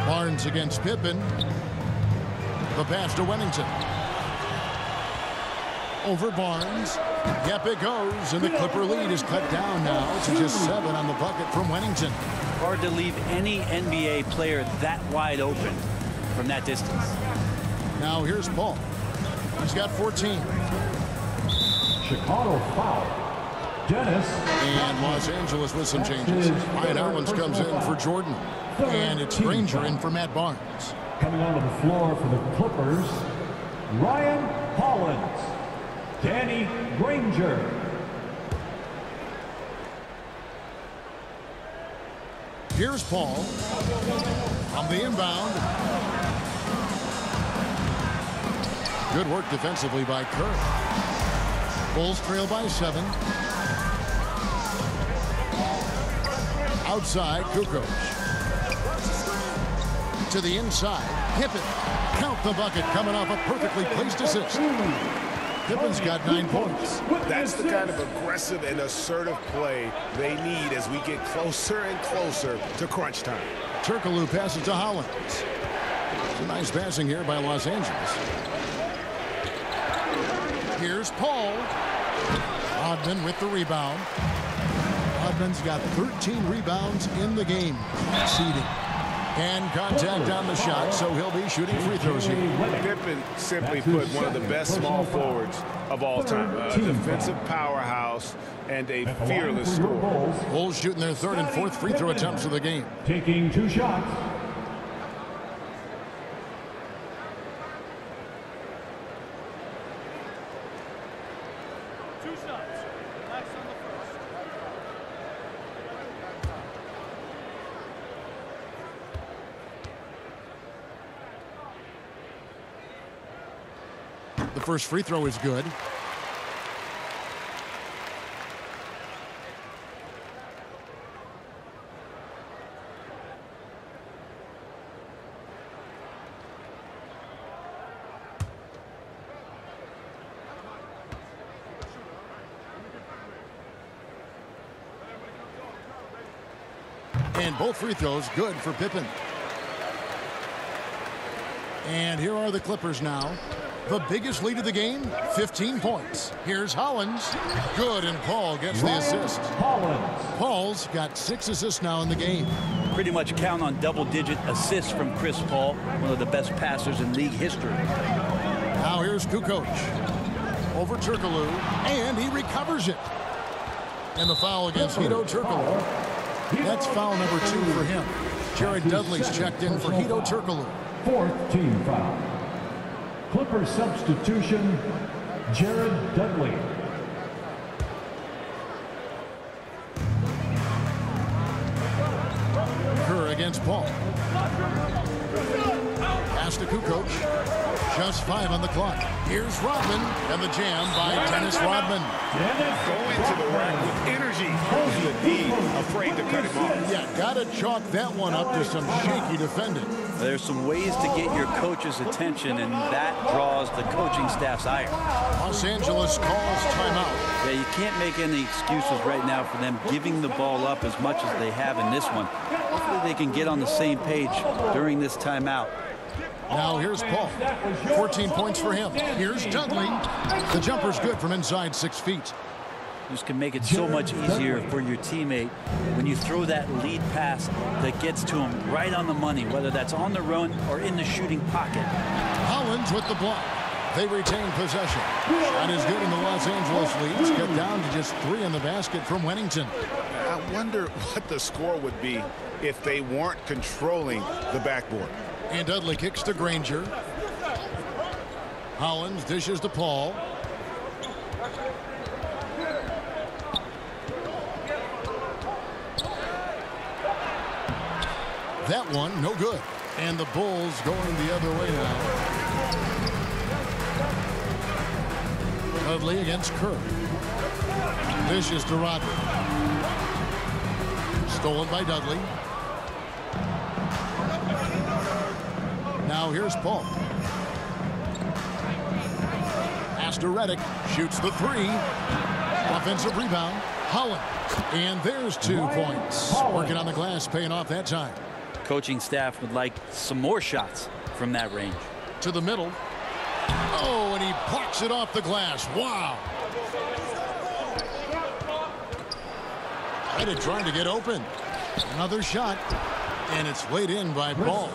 Barnes against Pippen. The pass to Wennington. Over Barnes. Yep, it goes, and the Clipper lead is cut down now to just 7 on the bucket from Wennington. Hard to leave any NBA player that wide open from that distance. Now here's Paul. He's got 14. Chicago foul. Dennis. And Los Angeles with some changes. Ryan Hollins comes in for Jordan. And it's Granger in for Matt Barnes. Coming onto the floor for the Clippers, Ryan Hollins. Danny Granger. Here's Paul on the inbound. Good work defensively by Kerr. Bulls trail by 7. Outside, Kukoc. To the inside, Pippen. Count the bucket coming off a perfectly placed assist. Pippen's got 9 points. That's the kind of aggressive and assertive play they need as we get closer and closer to crunch time. Turkoglu passes to Hollins. It's a nice passing here by Los Angeles. Here's Paul. Rodman with the rebound. Rodman's got 13 rebounds in the game. Conceding. And contact on the shot, so he'll be shooting free throws here. Pippen simply put one of the best small forwards of all time. A defensive powerhouse and a fearless scorer. Bulls shooting their 3rd and 4th free throw attempts of the game. Taking 2 shots. The first free throw is good. And both free throws good for Pippen. And here are the Clippers now. The biggest lead of the game, 15 points. Here's Hollins. Good, and Paul gets the assist. Paul's got 6 assists now in the game. Pretty much count on double-digit assists from Chris Paul, one of the best passers in league history. Now here's Kukoc. Over Turkoglu, and he recovers it. And the foul against Hedo Turkoglu. That's foul number 2 for him. Jared Dudley's checked in for Hedo Turkoglu. 4th team foul. Clippers substitution, Jared Dudley. Kerr against Paul. Pass to Kukoc. Just 5 on the clock. Here's Rodman, and the jam by Dennis Rodman. Going to the interact with energy, and the D afraid to cut him off. Yeah, got to chalk that one up to some shaky defending. There's some ways to get your coach's attention, and that draws the coaching staff's ire. Los Angeles calls timeout. Yeah, you can't make any excuses right now for them giving the ball up as much as they have in this one. Hopefully they can get on the same page during this timeout. Now here's Paul. 14 points for him. Here's Dudley. The jumper's good from inside 6 feet. This can make it so much easier for your teammate when you throw that lead pass that gets to him right on the money, whether that's on the run or in the shooting pocket. Hollins with the block. They retain possession. Shot is good in the Los Angeles leads. Cut down to just 3 in the basket from Wennington. I wonder what the score would be if they weren't controlling the backboard. And Dudley kicks to Granger. Hollins dishes to Paul. That one, no good. And the Bulls going the other way now. Dudley against Kerr. Dishes to Rodman. Stolen by Dudley. Now here's Paul. Pass to Redick. Shoots the 3. Offensive rebound. Hollins. And there's 2 points. Working on the glass, paying off that time. Coaching staff would like some more shots from that range. To the middle. Oh, and he blocks it off the glass. Wow. Redick trying to get open. Another shot. And it's laid in by Paul.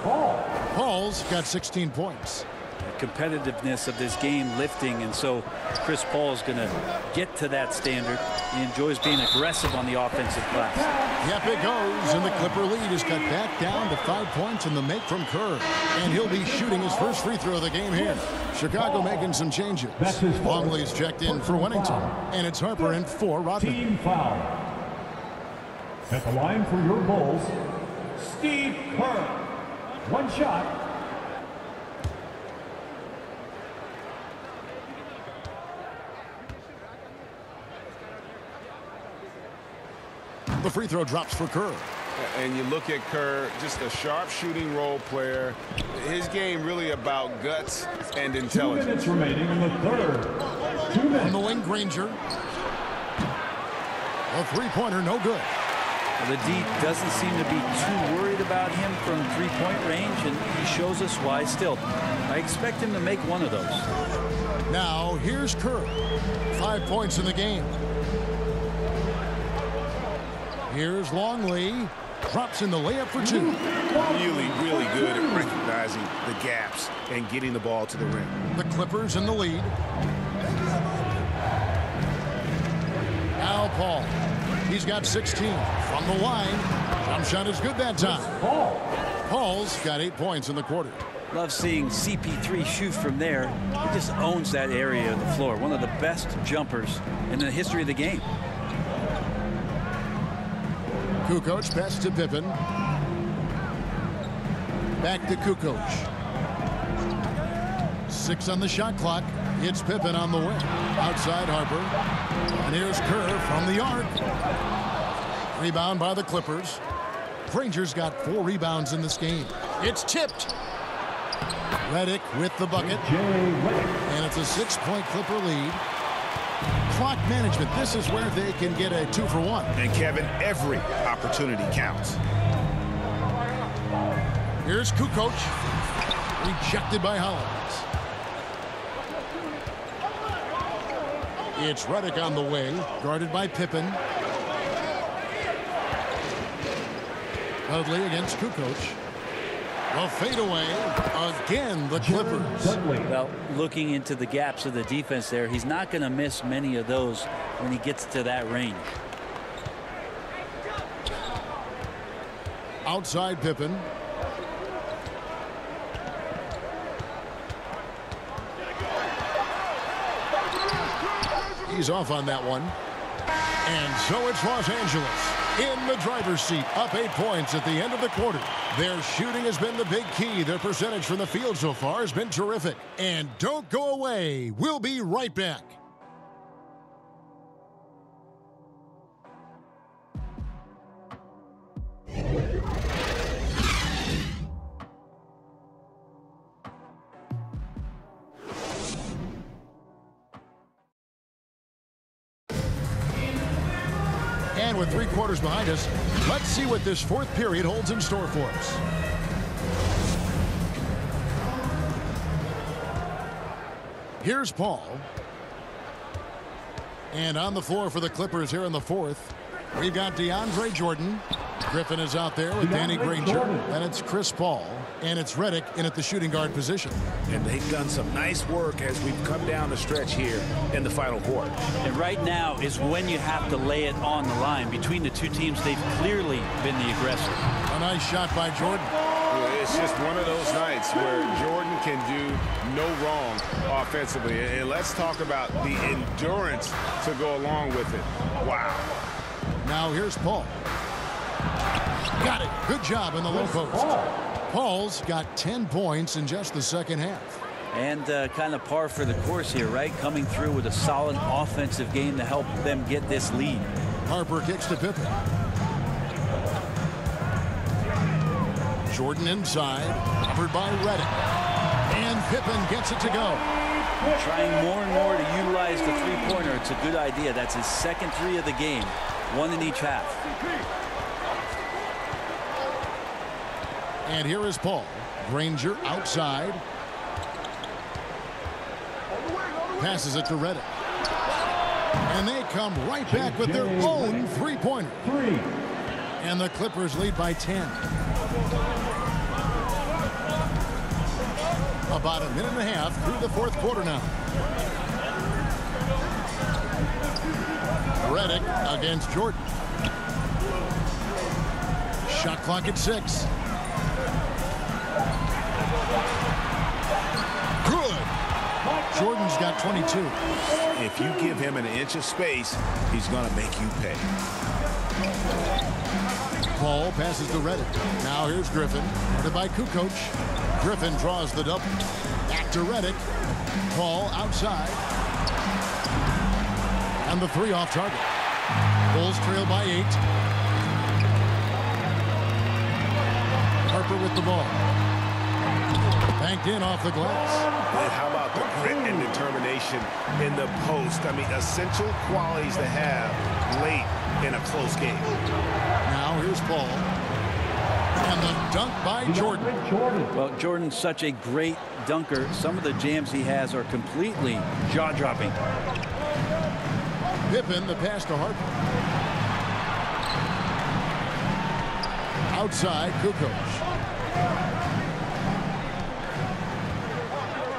Paul's got 16 points. The competitiveness of this game lifting, and so Chris Paul is going to get to that standard. He enjoys being aggressive on the offensive glass. Yep, it goes, and the Clipper lead is cut back down to 5 points in the make from Kerr. And he'll be shooting his first free throw of the game here. Chicago making some changes. Longley's checked in for Wennington, and it's Harper in for Rodman. Team foul. At the line for your Bulls, Steve Kerr. 1 shot. The free throw drops for Kerr. And you look at Kerr, just a sharp shooting role player. His game really about guts and intelligence. 2 minutes remaining in the third. 2 minutes. On the wing, Granger. A three-pointer, no good. The D doesn't seem to be too worried about him from three-point range, and he shows us why still. I expect him to make one of those. Now, here's Kerr. 5 points in the game. Here's Longley. Drops in the layup for 2. Really, really good at recognizing the gaps and getting the ball to the rim. The Clippers in the lead. Now Paul. He's got 16 from the line. Jump shot is good that time. Paul's got 8 points in the quarter. Love seeing CP3 shoot from there. He just owns that area of the floor. One of the best jumpers in the history of the game. Kukoc pass to Pippen. Back to Kukoc. 6 on the shot clock. It's Pippen on the wing. Outside Harper. And here's Kerr from the arc. Rebound by the Clippers. Granger's got 4 rebounds in this game. It's tipped. Redick with the bucket. And it's a 6-point Clipper lead. Clock management. This is where they can get a 2-for-1. And Kevin, every opportunity counts. Here's Kukoc. Rejected by Hollins. It's Redick on the way, guarded by Pippen. Dudley against Kukoc. A fadeaway. Again, the Clippers. Well, looking into the gaps of the defense there, he's not going to miss many of those when he gets to that range. Outside Pippen. He's off on that one. And so it's Los Angeles in the driver's seat, up 8 points at the end of the quarter. Their shooting has been the big key. Their percentage from the field so far has been terrific. And don't go away. We'll be right back. And with 3 quarters behind us, let's see what this 4th period holds in store for us. Here's Paul. And on the floor for the Clippers here in the 4th, we've got DeAndre Jordan. Griffin is out there with Danny Granger. And it's Chris Paul. And it's Redick in at the shooting guard position. And they've done some nice work as we've come down the stretch here in the final quarter. And right now is when you have to lay it on the line. Between the two teams, they've clearly been the aggressor. A nice shot by Jordan. It's just one of those nights where Jordan can do no wrong offensively. And let's talk about the endurance to go along with it. Wow. Now here's Paul. Got it. Good job in the low post. Paul's got 10 points in just the second half. And kind of par for the course here, right? Coming through with a solid offensive game to help them get this lead. Harper kicks to Pippen. Jordan inside, covered by Redick. And Pippen gets it to go. Trying more and more to utilize the three-pointer. It's a good idea. That's his second 3 of the game. 1 in each half. And here is Paul. Granger outside. Passes it to Redick. And they come right back with their own three-pointer. And the Clippers lead by 10. About a minute and a half through the 4th quarter now. Redick against Jordan. Shot clock at 6. Good. Jordan's got 22. If you give him an inch of space, he's going to make you pay. Paul passes to Redick. Now here's Griffin. Guarded by Kukoc. Griffin draws the double. Back to Redick. Paul outside. And the 3 off target. Bulls trail by 8. Harper with the ball. Banked in off the glass. And how about the grit and determination in the post? I mean, essential qualities to have late in a close game. Now here's Paul. And the dunk by Jordan. Well, Jordan's such a great dunker. Some of the jams he has are completely jaw-dropping. Pippen, the pass to Harper. Outside, Kukoc.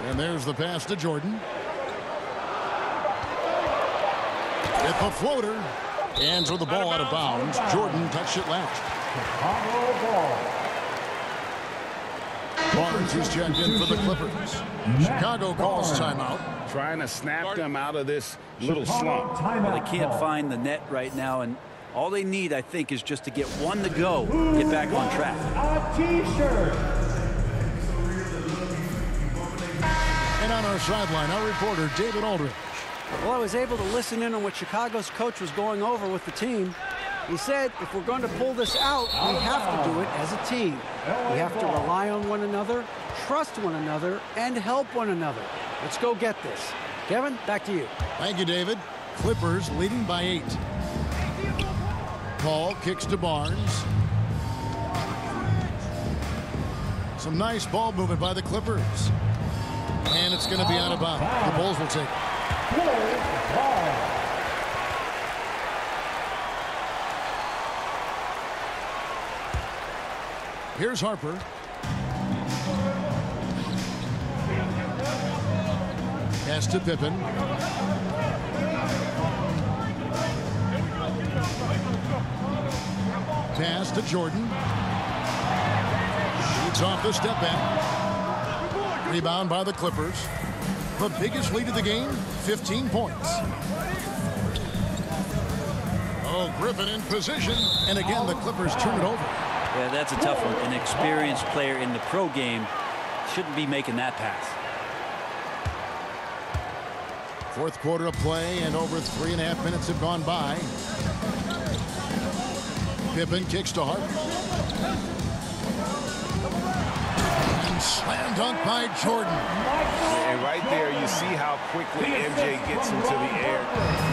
And there's the pass to Jordan. At the floater. And throw the ball out of bounds. Jordan touched it last. Barnes is checked in for the Clippers. Chicago calls timeout. Trying to snap them out of this little slump. Well, they can't find the net right now, and all they need, I think, is just to get one to go, get back on track. A T-shirt. And on our sideline, our reporter, David Aldridge. Well, I was able to listen in on what Chicago's coach was going over with the team. He said, if we're going to pull this out, we have to do it as a team. We have to rely on one another, trust one another, and help one another. Let's go get this. Kevin, back to you. Thank you, David. Clippers leading by 8. Paul kicks to Barnes. Some nice ball movement by the Clippers. And it's going to be out of bounds. The Bulls will take it. Here's Harper. Pass to Pippen. Pass to Jordan. Shoots off the step back. Rebound by the Clippers. The biggest lead of the game, 15 points. Oh, Griffin in position. And again, the Clippers turn it over. Yeah, that's a tough one. An experienced player in the pro game shouldn't be making that pass. 4th quarter of play, and over 3.5 minutes have gone by. Pippen kicks to Harper. And And slam dunk by Jordan. And right there, you see how quickly MJ gets into the air.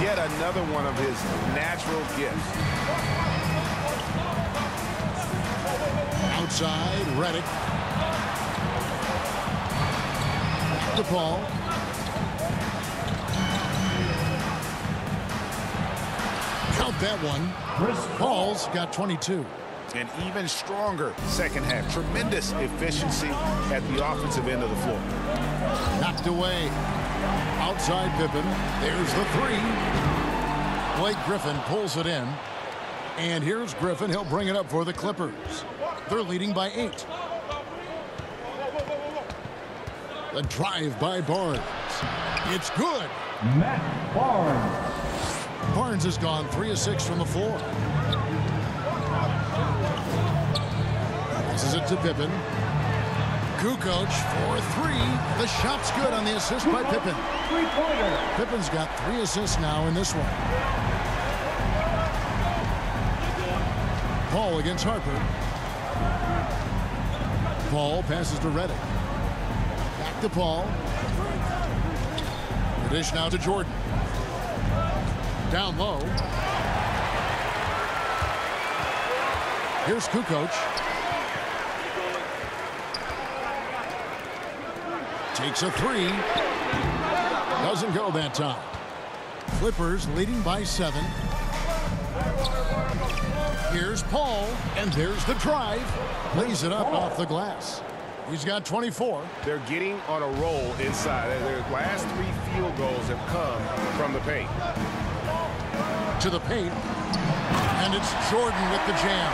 Yet another one of his natural gifts. Outside, Redick. Back to Paul. Count that one. Paul's got 22. An even stronger second half. Tremendous efficiency at the offensive end of the floor. Knocked away. Outside Pippen. There's the three. Blake Griffin pulls it in. And here's Griffin. He'll bring it up for the Clippers. They're leading by 8. The drive by Barnes. It's good. Matt Barnes. Barnes has gone 3 of 6 from the floor. Passes it to Pippen. Kukoc for 3. The shot's good on the assist by Pippen. Three-pointer. Pippen's got 3 assists now in this one. Paul against Harper. Paul passes to Redick. Back to Paul. The dish now to Jordan. Down low. Here's Kukoc. Takes a 3. Doesn't go that time. Clippers leading by 7. Here's Paul, and there's the drive. Lays it up off the glass. He's got 24. They're getting on a roll inside. Their last 3 field goals have come from the paint. To the paint, and it's Jordan with the jam.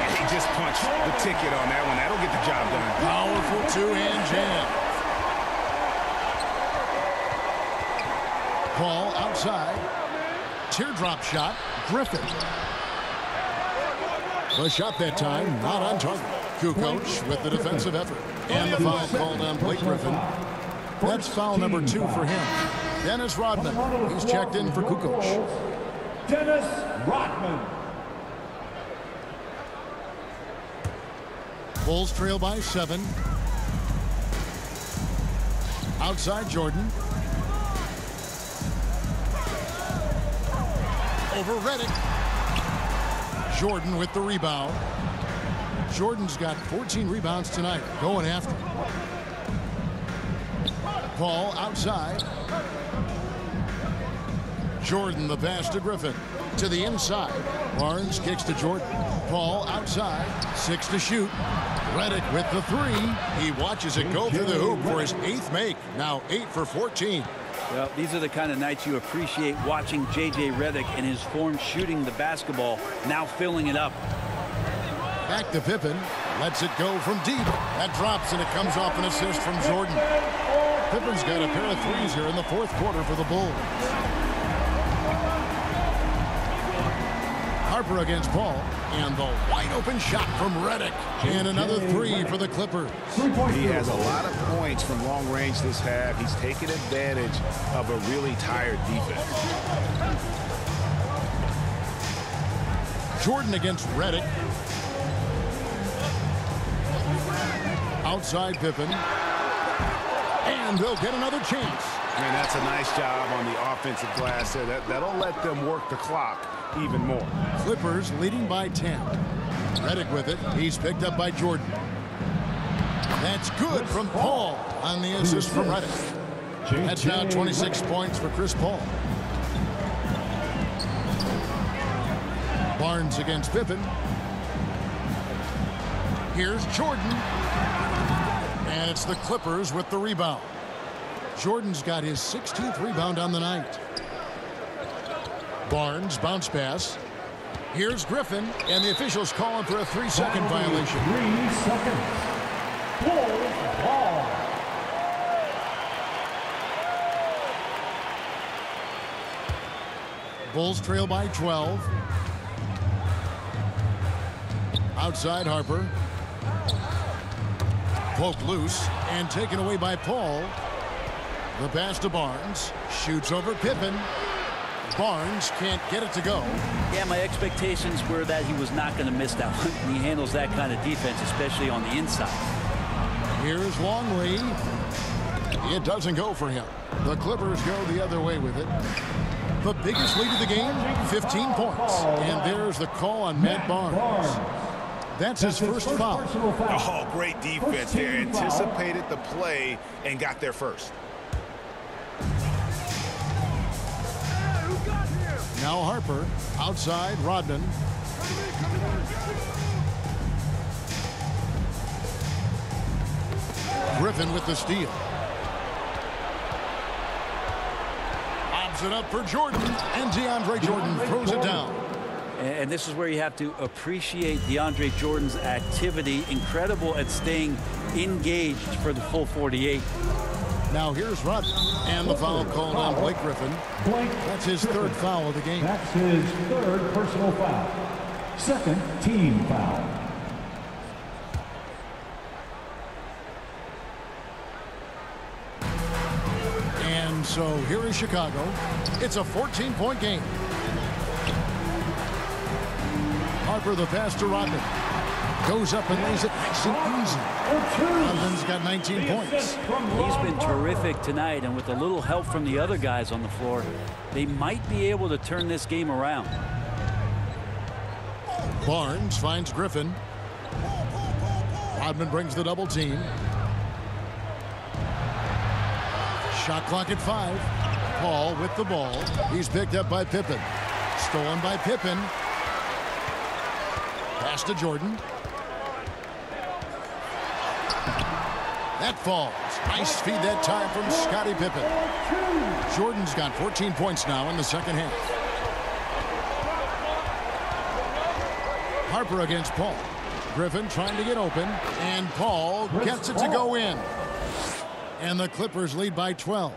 And he just punched the ticket on that one. That'll get the job done. Powerful two-hand jam. Paul outside. Teardrop shot. Griffin. The shot that time not on target. Kukoc with the defensive effort. And the foul called on Blake Griffin. That's foul number 2 for him. Dennis Rodman. He's checked in for Kukoc. Dennis Rodman. Bulls trail by 7. Outside Jordan. Over Redick. Jordan with the rebound. Jordan's got 14 rebounds tonight. Going after. Paul outside. Jordan the pass to Griffin. To the inside. Barnes kicks to Jordan. Paul outside. 6 to shoot. Redick with the 3. He watches it go through the hoop for his 8th make. Now 8 for 14. Well, these are the kind of nights you appreciate watching J.J. Redick in his form shooting the basketball, now filling it up. Back to Pippen. Lets it go from deep. That drops, and it comes off an assist from Jordan. Pippen's got a pair of 3s here in the 4th quarter for the Bulls. Harper against Paul, and the wide-open shot from Redick. And another 3 for the Clippers. He has a lot of points from long range this half. He's taken advantage of a really tired defense. Jordan against Redick. Outside Pippen. And they'll get another chance. And that's a nice job on the offensive glass there. That'll let them work the clock even more. Clippers leading by 10. Redick with it. He's picked up by Jordan. That's good from Paul on the assist from Redick. That's now 26 points for Chris Paul. Barnes against Pippen. Here's Jordan. And it's the Clippers with the rebound. Jordan's got his 16th rebound on the night. Barnes, bounce pass. Here's Griffin, and the officials calling for a 3-second violation. 3 seconds. Bulls ball. Bulls trail by 12. Outside Harper. Poked loose and taken away by Paul. The pass to Barnes. Shoots over Pippen. Barnes can't get it to go. Yeah, my expectations were that he was not going to miss that one. He handles that kind of defense, especially on the inside. Here's Longley. It doesn't go for him. The Clippers go the other way with it. The biggest lead of the game, 15 points. And there's the call on Matt Barnes. That's his first foul. Oh, great defense there. Anticipated the play and got there first. Now Harper, outside Rodman. Griffin with the steal. Lobs it up for Jordan, and DeAndre Jordan throws it down. And this is where you have to appreciate DeAndre Jordan's activity. Incredible at staying engaged for the full 48. Now here's Rodman, and the foul called on Blake Griffin. That's his third foul of the game. That's his third personal foul. Second team foul. And so here is Chicago. It's a 14-point game. Harper the pass to Rodman. Goes up and lays it nice and easy. Rodman's got 19 points. He's been terrific tonight, and with a little help from the other guys on the floor, they might be able to turn this game around. Barnes finds Griffin. Rodman brings the double team. Shot clock at 5. Paul with the ball. He's picked up by Pippen. Stolen by Pippen. Pass to Jordan. That falls. Nice feed that time from Scottie Pippen. Jordan's got 14 points now in the second half. Harper against Paul. Griffin trying to get open, and Paul gets it to go in. And the Clippers lead by 12.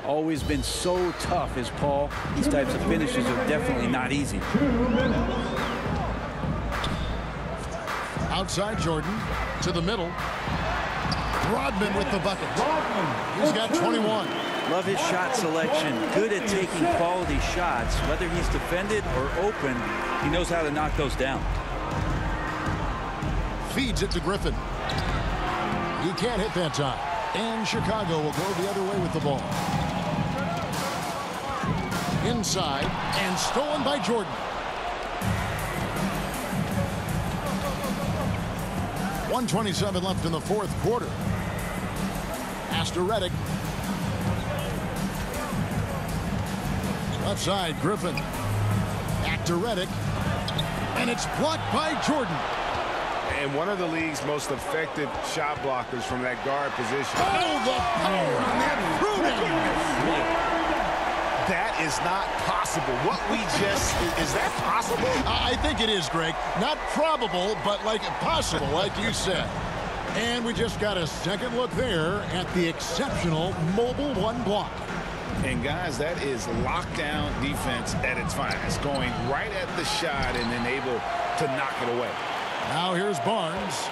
Always been so tough is Paul. These types of finishes are definitely not easy. Outside Jordan to the middle. Rodman with the bucket. He's got 21. Love his shot selection. Good at taking quality shots. Whether he's defended or open, he knows how to knock those down. Feeds it to Griffin. He can't hit that time. And Chicago will go the other way with the ball. Inside and stolen by Jordan. 1:27 left in the fourth quarter. Pass to Redick. Left side, Griffin. Back to Redick. And it's blocked by Jordan. And one of the league's most effective shot blockers from that guard position. Oh, the power on that prudence. That is not possible. What we just, is that possible? I think it is, Greg. Not probable, but like possible, like you said. And we just got a second look there at the exceptional mobile one block. And guys, that is lockdown defense at its finest. Going right at the shot and then able to knock it away. Now here's Barnes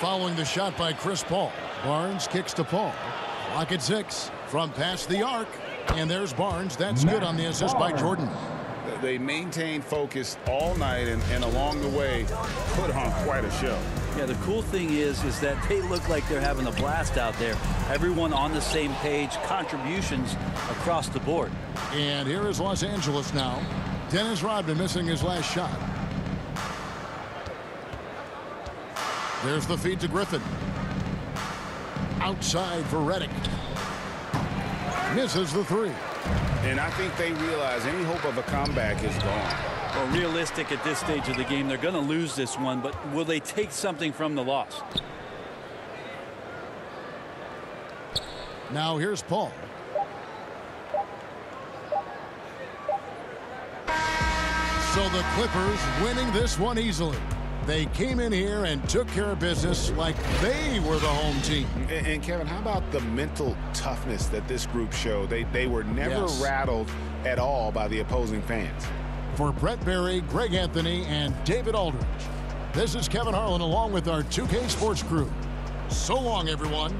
following the shot by Chris Paul. Barnes kicks to Paul. Clock at 6 from past the arc. And there's Barnes. That's good on the assist by Jordan. They maintained focus all night and along the way put on quite a show. Yeah, the cool thing is that they look like they're having a blast out there. Everyone on the same page, contributions across the board. And here is Los Angeles now. Dennis Rodman missing his last shot. There's the feed to Griffin. Outside for Redick. Misses the 3. And I think they realize any hope of a comeback is gone. Well, realistic at this stage of the game, they're going to lose this one, but will they take something from the loss? Now here's Paul. So the Clippers winning this one easily. They came in here and took care of business like they were the home team. And Kevin, how about the mental toughness that this group showed? They were never rattled at all by the opposing fans. For Brett Berry, Greg Anthony, and David Aldridge, this is Kevin Harlan along with our 2K Sports crew. So long, everyone.